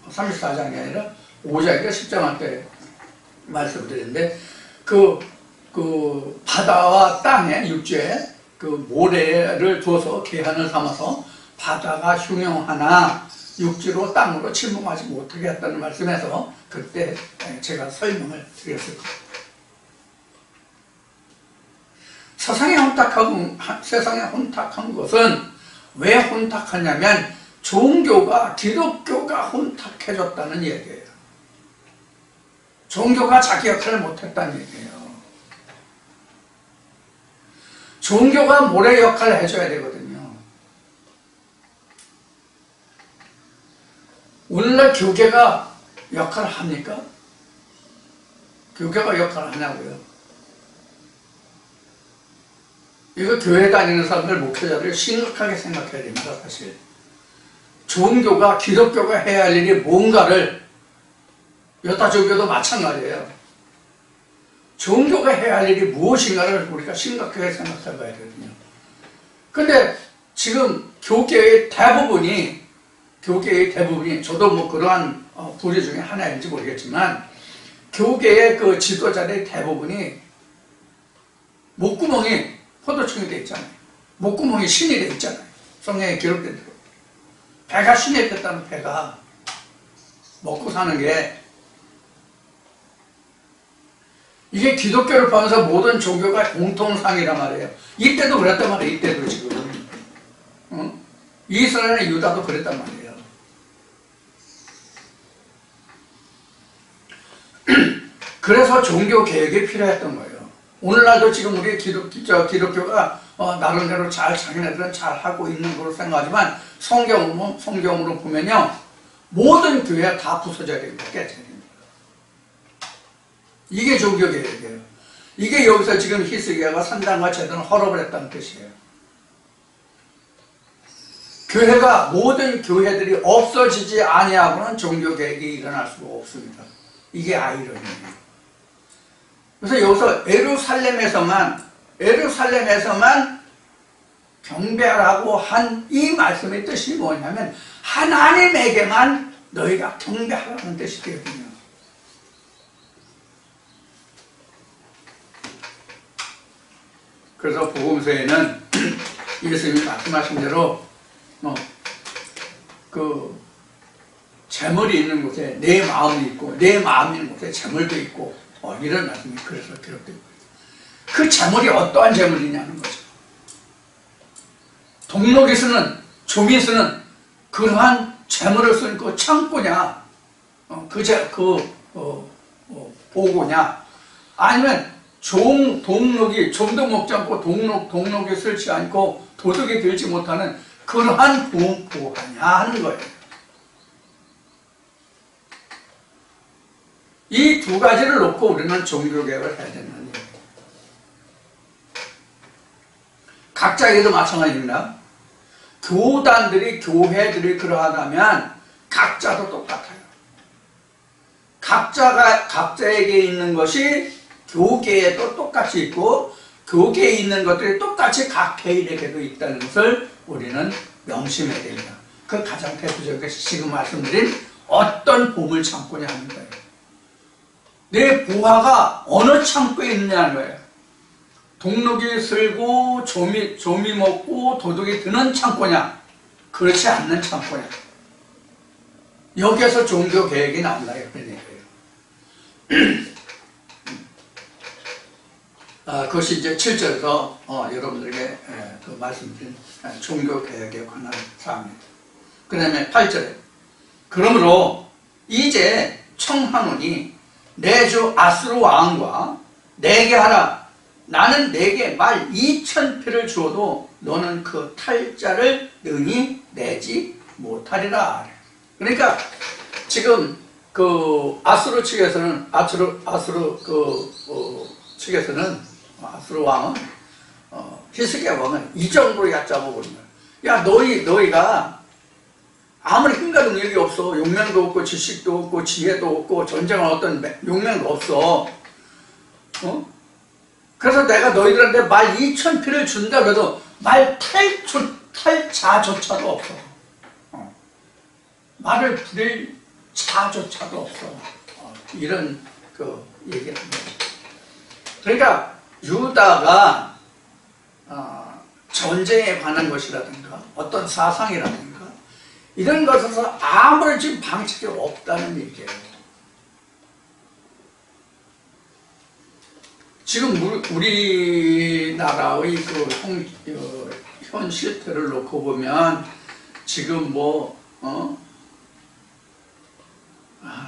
34장이 아니라 5장인가 10장 할 때 말씀을 드렸는데, 그 바다와 땅에 육지에 그 모래를 두어서 계한을 삼아서 바다가 흉용하나 육지로 땅으로 침범하지 못하게 했다는 말씀에서 그때 제가 설명을 드렸을 거예요. 세상에 혼탁한 것은 왜 혼탁하냐면 기독교가 혼탁해졌다는 얘기예요. 종교가 자기 역할을 못했다는 얘기예요. 종교가 모래 역할을 해줘야 되거든요. 오늘날 교계가 역할을 합니까? 교계가 역할을 하냐고요? 이거 교회 다니는 사람들, 목회자들 심각하게 생각해야 됩니다. 사실 종교가, 기독교가 해야 할 일이 뭔가를, 여타 종교도 마찬가지예요. 종교가 해야 할 일이 무엇인가를 우리가 심각하게 생각해 봐야 되거든요. 근데 지금 교계의 대부분이, 저도 뭐 그러한 부류 중에 하나인지 모르겠지만, 교계의 그 지도자들의 대부분이 목구멍이 포도청이 돼 있잖아요. 목구멍이 신이 돼 있잖아요. 성경에 기록된 대로. 배가 신이 됐다는, 배가 먹고 사는 게, 이게 기독교를 포함해서 모든 종교가 공통상이란 말이에요. 이때도 그랬단 말이에요. 이때도 지금. 이스라엘의 유다도 그랬단 말이에요. 그래서 종교 개혁이 필요했던 거예요. 오늘날도 지금 우리 기독교가 나름대로 자기네들은 잘 하고 있는 걸로 생각하지만 성경으로 보면요, 모든 교회가 다 부서져야 됩니다. 깨져야 됩니다. 이게 종교 개혁이에요. 이게 여기서 지금 히스기야가 산당과 제단을 허업을 했다는 뜻이에요. 교회가, 모든 교회들이 없어지지 아니하고는 종교 개혁이 일어날 수가 없습니다. 이게 아이러니예요. 그래서 여기서 에루살렘에서만 경배하라고 한 이 말씀의 뜻이 뭐냐면 하나님에게만 너희가 경배하라는 뜻이 되거든요. 그래서 복음서에는 예수님이 말씀하신 대로 그 재물이 있는 곳에 내 마음이 있고, 내 마음이 있는 곳에 재물도 있고, 이런 말씀이 그래서 기록된 거예요. 그 재물이 어떠한 재물이냐는 거죠. 동록이 쓰는, 조미 쓰는 그러한 재물을 쓰는 그 창고냐, 보고냐, 아니면 동록이 좀도 먹지 않고 동록에 설치 않고 도둑이 들지 못하는 그러한 보호하냐 하는 거예요. 이 두 가지를 놓고 우리는 종교개혁을 해야 된다는 거예요. 각자에게도 마찬가지입니다. 교단들이, 교회들이 그러하다면 각자도 똑같아요. 각자에게 있는 것이 교계에도 똑같이 있고 교계에 있는 것들이 똑같이 각 개인에게도 있다는 것을 우리는 명심해야 됩니다. 그 가장 대표적인 것이 지금 말씀드린 어떤 보물창고냐 하는 거예요. 내 부하가 어느 창고에 있느냐는 거예요. 동록이 슬고 조미 먹고 도둑이 드는 창고냐, 그렇지 않는 창고냐. 여기에서 종교 개혁이 나온다 그런 얘기예요. 그것이 이제 7절에서 여러분들에게 그 말씀드린 종교 개혁에 관한 사항입니다. 그 다음에 8절에 그러므로 이제 청하노니 내 주 아수르 왕과 내게 하라. 나는 내게 말 2,000피를 주어도 너는 그 탈자를 능히 내지 못하리라. 그러니까 지금 그 아수르 측에서는 측에서는 아수르 왕은 히스기야 왕은 이 정도로 얕잡아 버린 거야. 야, 너희가 아무리 힘과 능력이 없어. 용맹도 없고 지식도 없고 지혜도 없고 전쟁을 어떤 용맹도 없어. 그래서 내가 너희들한테 말 2,000피를 준다 그래도 말 탈자조차도 없어. 말을 부릴 자조차도 없어. 이런 그 얘기를 합니다. 그러니까 유다가 전쟁에 관한 것이라든가 어떤 사상이라든가 이런 것에서 아무런 지금 방책이 없다는 얘기예요. 지금 우리나라의 그 현 실태를 놓고 보면 지금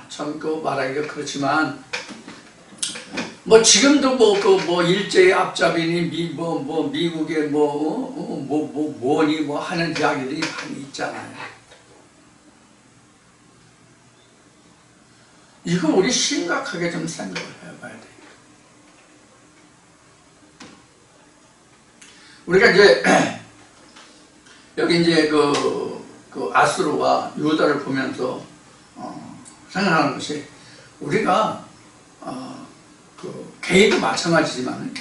참 그 말하기가 그렇지만 지금도 일제의 앞잡이니 미국의 뭐니 하는 이야기들이 많이 있잖아요. 이거 우리 심각하게 좀 생각을 해봐야 돼요. 우리가 이제 여기 이제 그 아수르와 유다를 보면서 생각하는 것이 우리가 개인도 마찬가지지만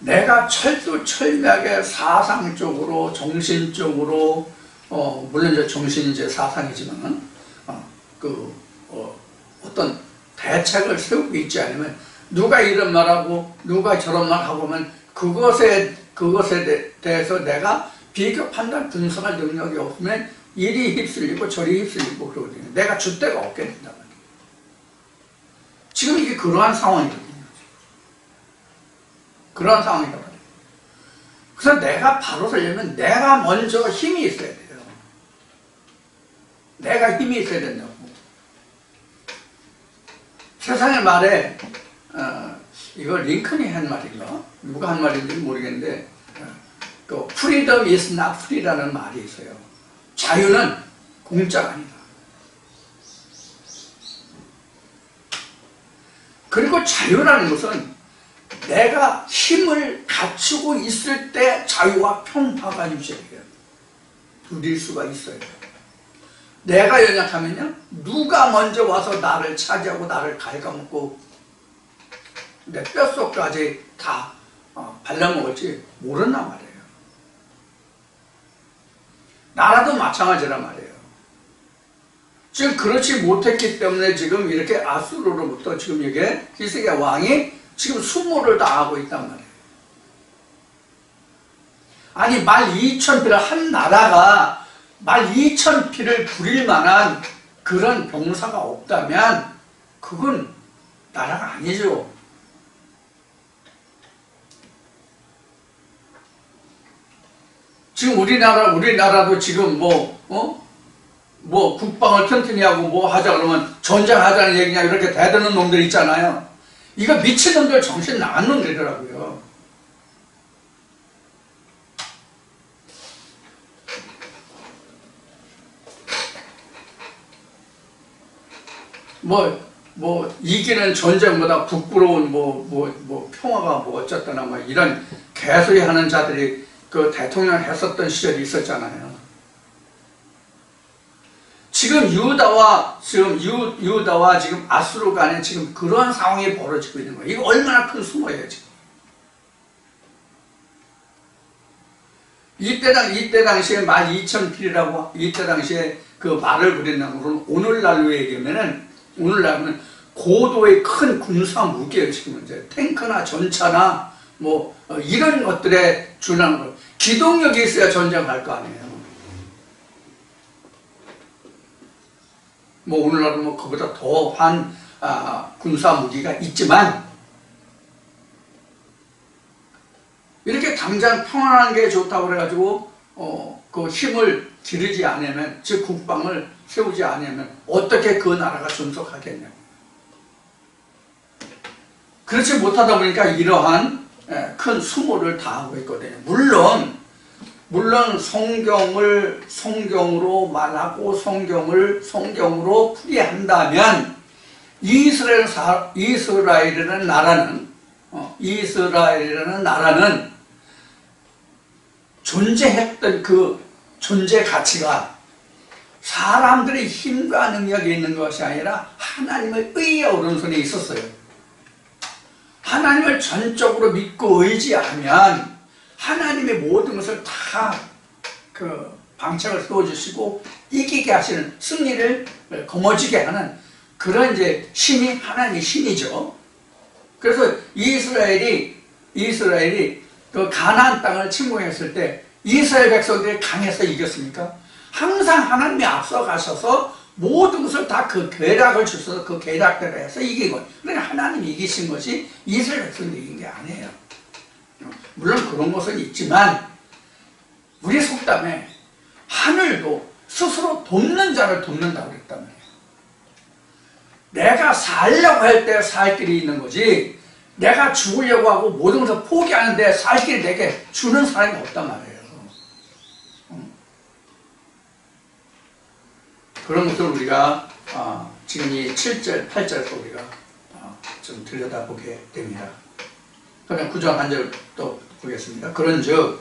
내가 철두철미하게 사상적으로 정신적으로 물론 이제 정신이 이제 사상이지만 어떤 대책을 세우고 있지 않으면 누가 이런 말하고 누가 저런 말하고 하면 그것에 대해서 내가 비교 판단 분석할 능력이 없으면 이리 휩쓸리고 저리 휩쓸리고 그러거든요. 내가 줏대가 없게 된단 말이에요. 지금 이게 그러한 상황이거든요. 그러한 상황이란 말이에요. 그래서 내가 바로 서려면 내가 먼저 힘이 있어야 돼요. 내가 힘이 있어야 된다고. 세상의 말에 이거 링컨이 한 말인가? 누가 한 말인지 모르겠는데 그 freedom is not free라는 말이 있어요. 자유는 공짜가 아니다. 그리고 자유라는 것은 내가 힘을 갖추고 있을 때 자유와 평화가 유지돼요. 누릴 수가 있어요. 내가 연약하면요, 누가 먼저 와서 나를 차지하고 나를 갉아먹고 내 뼛속까지 다 발라먹을지 모른단 말이에요. 나라도 마찬가지란 말이에요. 지금 그렇지 못했기 때문에 지금 이렇게 아수르로부터 지금 이게 히스기야 왕이 지금 수모를 당하고 있단 말이에요. 아니 말 2,000피를 한 나라가 말 2,000피를 부릴 만한 그런 병사가 없다면 그건 나라가 아니죠. 지금 우리나라도 지금 국방을 튼튼히 하고 뭐 하자 그러면 전쟁하자는 얘기냐 이렇게 대드는 놈들 있잖아요. 이거 미친놈들 정신 나간 놈들이더라고요. 이기는 전쟁보다 부끄러운 평화가 어쨌거나 이런 개소리 하는 자들이 그 대통령 했었던 시절이 있었잖아요. 지금 유다와 지금 아수르 간에 지금 그러한 상황이 벌어지고 있는 거예요. 이거 얼마나 큰 수모예요, 지금. 이때 당시에 12,000필이라고 이때 당시에 그 말을 부린다면 오늘날로 얘기하면은 고도의 큰 군사 무기예요. 지금 이제 탱크나 전차나 이런 것들에 준하는 거. 기동력이 있어야 전쟁할 거 아니에요. 오늘날은 그보다 더한 군사 무기가 있지만 이렇게 당장 평안한 게 좋다고 그래가지고 그 힘을 기르지 않으면, 즉 국방을 세우지 않으면 어떻게 그 나라가 존속하겠냐. 그렇지 못하다 보니까 이러한 큰 수모를 당하고 있거든요. 물론 성경으로 말하고 성경으로 풀이한다면 이스라엘이라는 나라는 존재했던 그 존재 가치가 사람들의 힘과 능력이 있는 것이 아니라 하나님의 의의 오른손에 있었어요. 하나님을 전적으로 믿고 의지하면 하나님의 모든 것을 다 그 방책을 세워주시고 이기게 하시는, 승리를 거머쥐게 하는 그런 이제 신이 하나님의 신이죠. 그래서 이스라엘이 그 가나안 땅을 침공했을 때 이스라엘 백성들이 강해서 이겼습니까? 항상 하나님이 앞서 가셔서 모든 것을 다 그 계략을 주셔서 그 계략대로 해서 이긴 것. 그러니까 하나님이 이기신 것이 이스라엘 백성들이 이긴 게 아니에요. 물론 그런 것은 있지만 우리 속담에 하늘도 스스로 돕는 자를 돕는다고 그랬단 말이에요. 내가 살려고 할 때 살 길이 있는 거지, 내가 죽으려고 하고 모든 것을 포기하는데 살 길이 내게 주는 사람이 없단 말이에요. 그런 것을 우리가 지금 이 7절, 8절에서 우리가 좀 들여다보게 됩니다. 그러면 9절 한 절 또 보겠습니다. 그런즉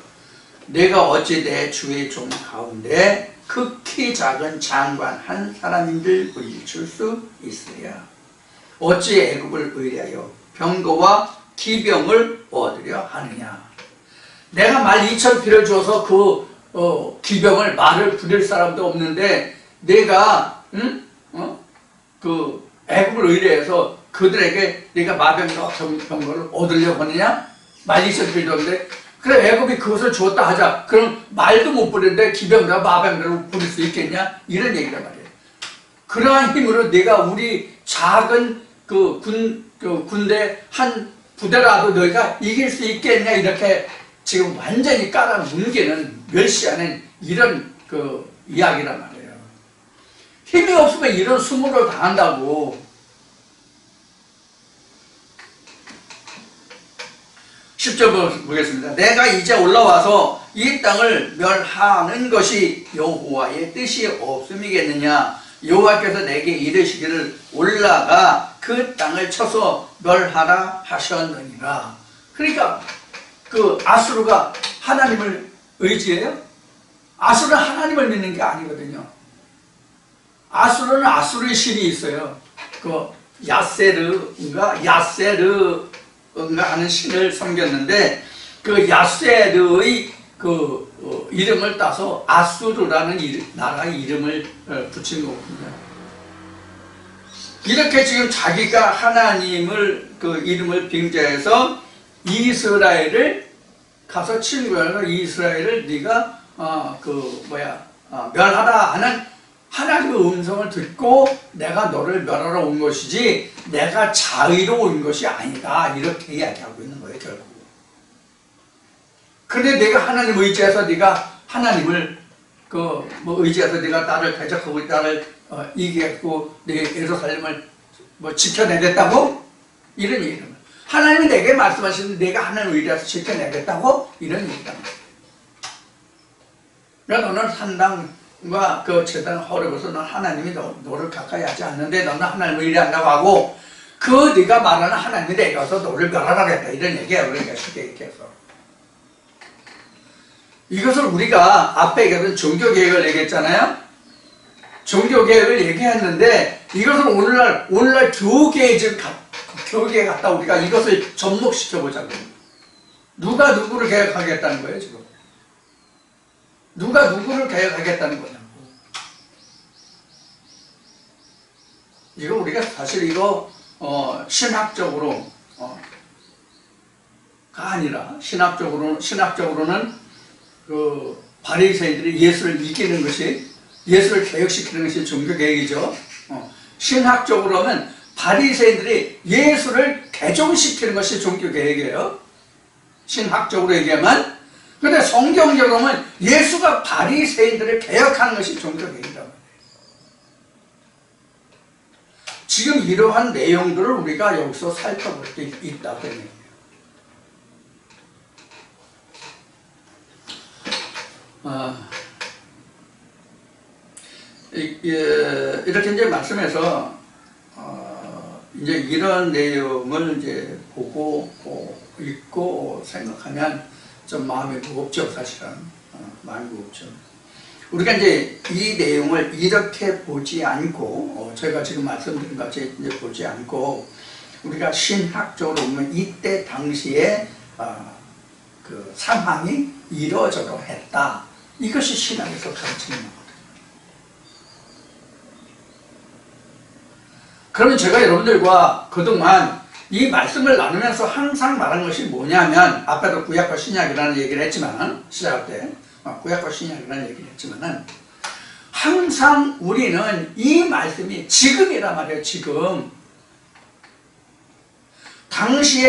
내가 어찌 내 주의 종 가운데 극히 작은 장관 한 사람인들 부리칠 수 있으랴. 어찌 애굽을 의뢰하여 병거와 기병을 얻으려 하느냐. 내가 12,000필을 줘서 그 기병을 말을 부릴 사람도 없는데 내가 그 애굽을 의뢰해서 그들에게 네가 마병과 병거를 얻으려고 하느냐? 12,000필 줬는데 그래 애굽이 그것을 주었다 하자. 그럼 말도 못 부리는데 기병과 마병을 부릴 수 있겠냐? 이런 얘기란 말이에요. 그러한 힘으로 내가 우리 작은 군대 한 부대라도 너희가 이길 수 있겠냐? 이렇게 지금 완전히 깔아뭉개는, 멸시하는 이런 그 이야기란 말이에요. 힘이 없으면 이런 수모를 당한다고. 10절 보겠습니다. 내가 이제 올라와서 이 땅을 멸하는 것이 여호와의 뜻이 없음이겠느냐. 여호와께서 내게 이르시기를 올라가 그 땅을 쳐서 멸하라 하셨느니라. 그러니까 그 아수르가 하나님을 의지해요? 아수르는 하나님을 믿는 게 아니거든요. 아수르는 아수르의 신이 있어요. 그 야세르인가 하는 신을 섬겼는데 그 야세르의 그 이름을 따서 아수르라는 나라의 이름을 붙인 거거든요. 이렇게 지금 자기가 하나님을 그 이름을 빙자해서 이스라엘을 가서 친구해서 이스라엘을 네가 멸하라 하는 하나님의 음성을 듣고 내가 너를 멸하러 온 것이지 내가 자의로 온 것이 아니다. 이렇게 이야기하고 있는 거예요, 결국. 근데 내가 하나님 의지해서 네가 하나님을 의지해서 네가 나를 대적하고 나를 이기겠고 네 예루살렘을 지켜내겠다고? 이런 얘기를 합니다. 하나님이 내게 말씀하시는데 내가 하나님 의리라서 지켜내겠다고? 이런 얘기를 합니다. 그러니까 너는 산당과 그 제단 허락해서 넌 하나님이 너를 가까이 하지 않는데 너는 하나님을 의리한다고 하고 그 네가 말하는 하나님이 내게 와서 너를 멸하라겠다 이런 얘기야. 그러니까 쉽게 얘기해서 이것을 우리가 앞에 얘기했던 종교개혁을 얘기했잖아요. 종교개혁을 얘기했는데 이것을 오늘날 교계에 갖다 우리가 이것을 접목시켜보자고. 누가 누구를 개혁하겠다는 거예요 지금. 누가 누구를 개혁하겠다는 거냐고. 이거 우리가 사실 이거 신학적으로 가 아니라 신학적으로는 그 바리새인들이 예수를 이기는 것이 예수를 개혁시키는 것이 종교개혁이죠. 신학적으로는 바리새인들이 예수를 개종시키는 것이 종교개혁이에요. 신학적으로 얘기하면. 그런데 성경적으로는 예수가 바리새인들을 개혁하는 것이 종교개혁이라고 해요. 지금 이러한 내용들을 우리가 여기서 살펴볼 때 있다고 해요. 이렇게 이제 말씀해서 이제 이런 내용을 이제 보고 읽고 생각하면 좀 마음이 무겁죠, 사실은. 마음이 무겁죠. 우리가 이제 이 내용을 이렇게 보지 않고 저희가 지금 말씀드린 것 같이 이제 보지 않고 우리가 신학적으로 보면 이때 당시에 그 상황이 이루어져도 했다. 이것이 신학에서 가르치는 거거든요. 그러면 제가 여러분들과 그동안 이 말씀을 나누면서 항상 말한 것이 뭐냐면 앞에도 구약과 신약이라는 얘기를 했지만 시작할 때 구약과 신약이라는 얘기를 했지만은 항상 우리는 이 말씀이 지금이란 말이에요. 지금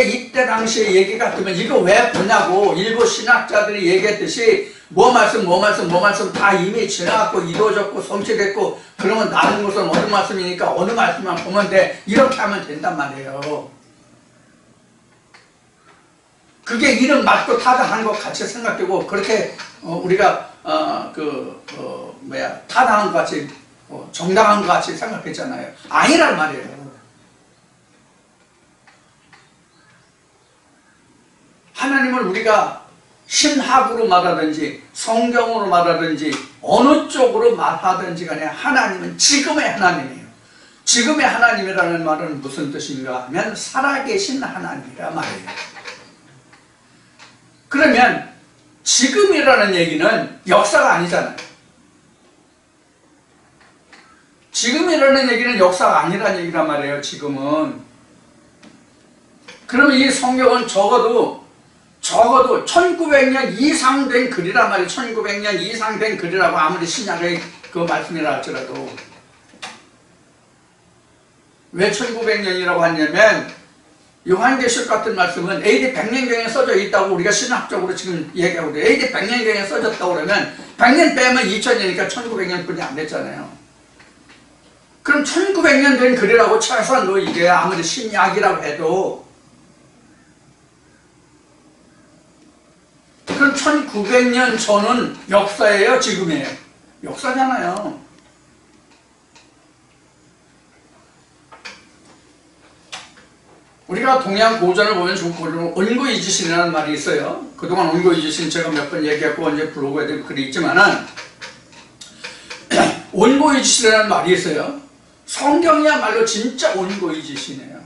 이때 당시에 얘기 같으면 이거 왜 보냐고 일부 신학자들이 얘기했듯이 뭐 말씀 다 이미 지나갔고 이루어졌고 성취됐고 그러면 남은 것은 어느 말씀이니까 어느 말씀만 보면 돼. 이렇게 하면 된단 말이에요. 그게 이름 맞고 타당한 것 같이 생각되고 그렇게 우리가 타당한 것 같이 정당한 것 같이 생각했잖아요. 아니란 말이에요. 하나님을 우리가 신학으로 말하든지 성경으로 말하든지 어느 쪽으로 말하든지 간에 하나님은 지금의 하나님이에요. 지금의 하나님이라는 말은 무슨 뜻인가 하면 살아계신 하나님이라 말이에요. 그러면 지금이라는 얘기는 역사가 아니잖아요. 지금이라는 얘기는 역사가 아니라는 얘기란 말이에요. 지금은. 그러면 이 성경은 적어도 1900년 이상 된 글이란 말이에요. 1900년 이상 된 글이라고 아무리 신약의 그 말씀이라 할지라도. 왜 1900년이라고 하냐면 요한계시록 같은 말씀은 AD 100년경에 써져 있다고 우리가 신학적으로 지금 얘기하고 있어요. AD 100년경에 써졌다고 그러면 100년 빼면 2000년이니까 1900년뿐이 안 됐잖아요. 그럼 1900년 된 글이라고 최소한 이게 아무리 신약이라고 해도 그럼 1900년 전은 역사예요? 지금이에요? 역사잖아요. 우리가 동양 고전을 보면 온고이지신이라는 말이 있어요. 그동안 온고이지신 제가 몇 번 얘기했고 이제 블로그에도 글이 있지만은 온고이지신이라는 말이 있어요. 성경이야말로 진짜 온고이지신이에요.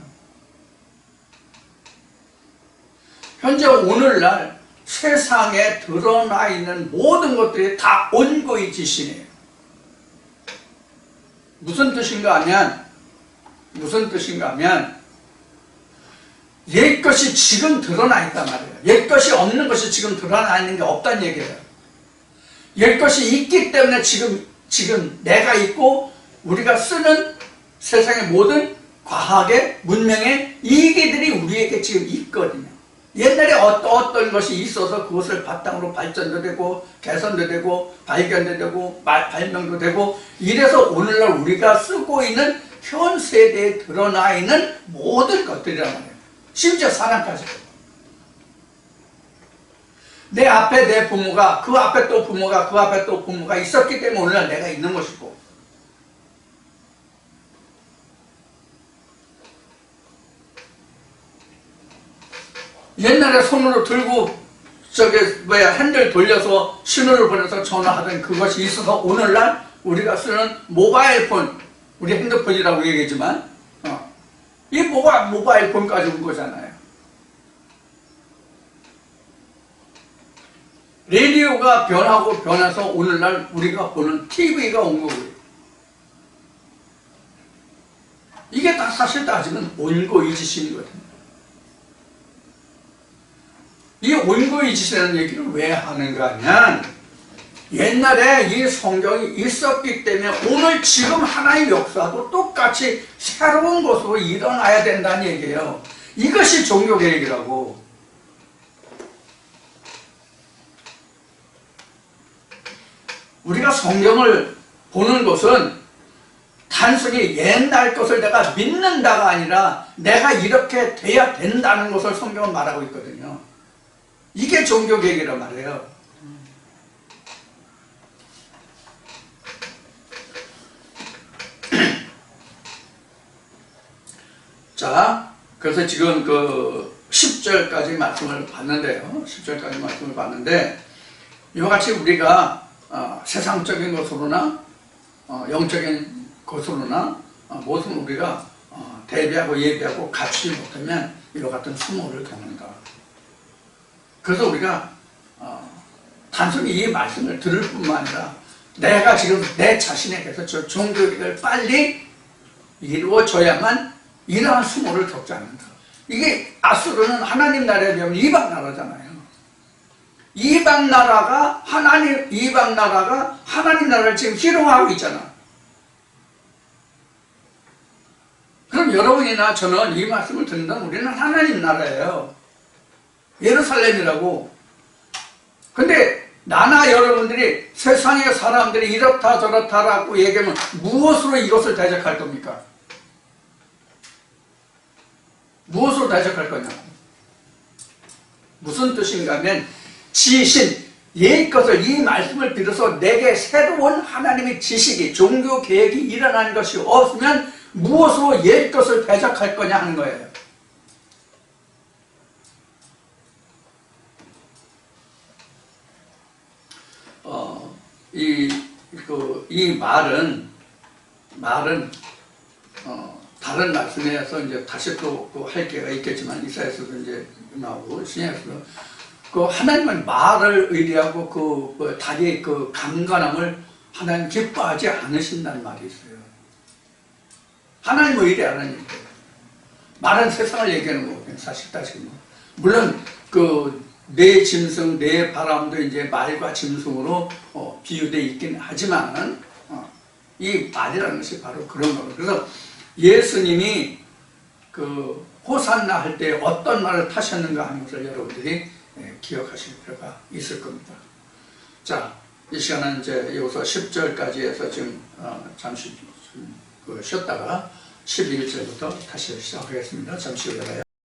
현재 오늘날 세상에 드러나 있는 모든 것들이 다 온고이지신이에요. 무슨 뜻인가 하면 옛것이 지금 드러나 있단 말이에요. 옛것이 없는 것이 지금 드러나 있는 게 없다는 얘기예요. 옛것이 있기 때문에 지금 내가 있고 우리가 쓰는 세상의 모든 과학의 문명의 이 기들이 우리에게 지금 있거든요. 옛날에 어떤 것이 있어서 그것을 바탕으로 발전도 되고 개선도 되고 발견도 되고 발명도 되고 이래서 오늘날 우리가 쓰고 있는 현 세대에 드러나 있는 모든 것들이란 말이에요. 심지어 사랑까지. 내 앞에 내 부모가, 그 앞에 또 부모가, 그 앞에 또 부모가 있었기 때문에 오늘날 내가 있는 것이고, 옛날에 손으로 들고 핸들 돌려서 신호를 보내서 전화하던 그것이 있어서 오늘날 우리가 쓰는 모바일 폰, 우리 핸드폰이라고 얘기하지만 이 모바일 폰까지 온 거잖아요. 라디오가 변하고 변해서 오늘날 우리가 보는 TV가 온 거고요. 이게 다 사실 따지면 온고이짓이거든요. 이 온고이짓이라는 얘기를 왜 하는가 하면 옛날에 이 성경이 있었기 때문에 오늘 지금 하나의 역사도 똑같이 새로운 것으로 일어나야 된다는 얘기예요. 이것이 종교개혁이라고. 우리가 성경을 보는 것은 단순히 옛날 것을 내가 믿는다가 아니라 내가 이렇게 돼야 된다는 것을 성경은 말하고 있거든요. 이게 종교개혁이란 말이에요. 자, 그래서 지금 그 10절까지 말씀을 봤는데요. 10절까지 말씀을 봤는데 이와 같이 우리가 세상적인 것으로나 영적인 것으로나 모든 우리가 대비하고 예비하고 갖추지 못하면 이와 같은 수모를 겪는다. 그래서 우리가 단순히 이 말씀을 들을 뿐만 아니라 내가 지금 내 자신에게서 저 종교개혁을 빨리 이루어져야만 이러한 수모를 겪지 않는다. 이게 아수르는 하나님 나라에 비하면 이방 나라잖아요. 이방 나라가 하나님 나라를 지금 희롱하고 있잖아. 그럼 여러분이나 저는 이 말씀을 듣는다면 우리는 하나님 나라예요. 예루살렘이라고. 근데 나나 여러분들이 세상의 사람들이 이렇다 저렇다라고 얘기하면 무엇으로 이것을 대적할 겁니까? 무엇으로 대적할 거냐? 무슨 뜻인가 하면 지신, 옛것을 이 말씀을 빌어서 내게 새로운 하나님의 지식이 종교 계획이 일어나는 것이 없으면 무엇으로 옛것을 대적할 거냐 하는 거예요. 이 말은 다른 말씀에서 이제 다시 또 할 게가 있겠지만 이사야서도 이제 나오고 신약에서도 그 하나님은 말을 의뢰하고 다리의 그 강건함을 하나님 기뻐하지 않으신다는 말이 있어요. 하나님을 의뢰 안 하는 얘기예요. 말은 세상을 얘기하는 거거든요. 사실 따지면 물론 내 짐승, 내 바람도 이제 말과 짐승으로 비유되어 있긴 하지만 이 말이라는 것이 바로 그런 거예요. 그래서 예수님이 호산나 할 때 어떤 말을 타셨는가 하는 것을 여러분들이 기억하실 필요가 있을 겁니다. 자, 이 시간은 이제 여기서 10절까지 해서 지금 잠시 쉬었다가 11절부터 다시 시작하겠습니다. 잠시 후에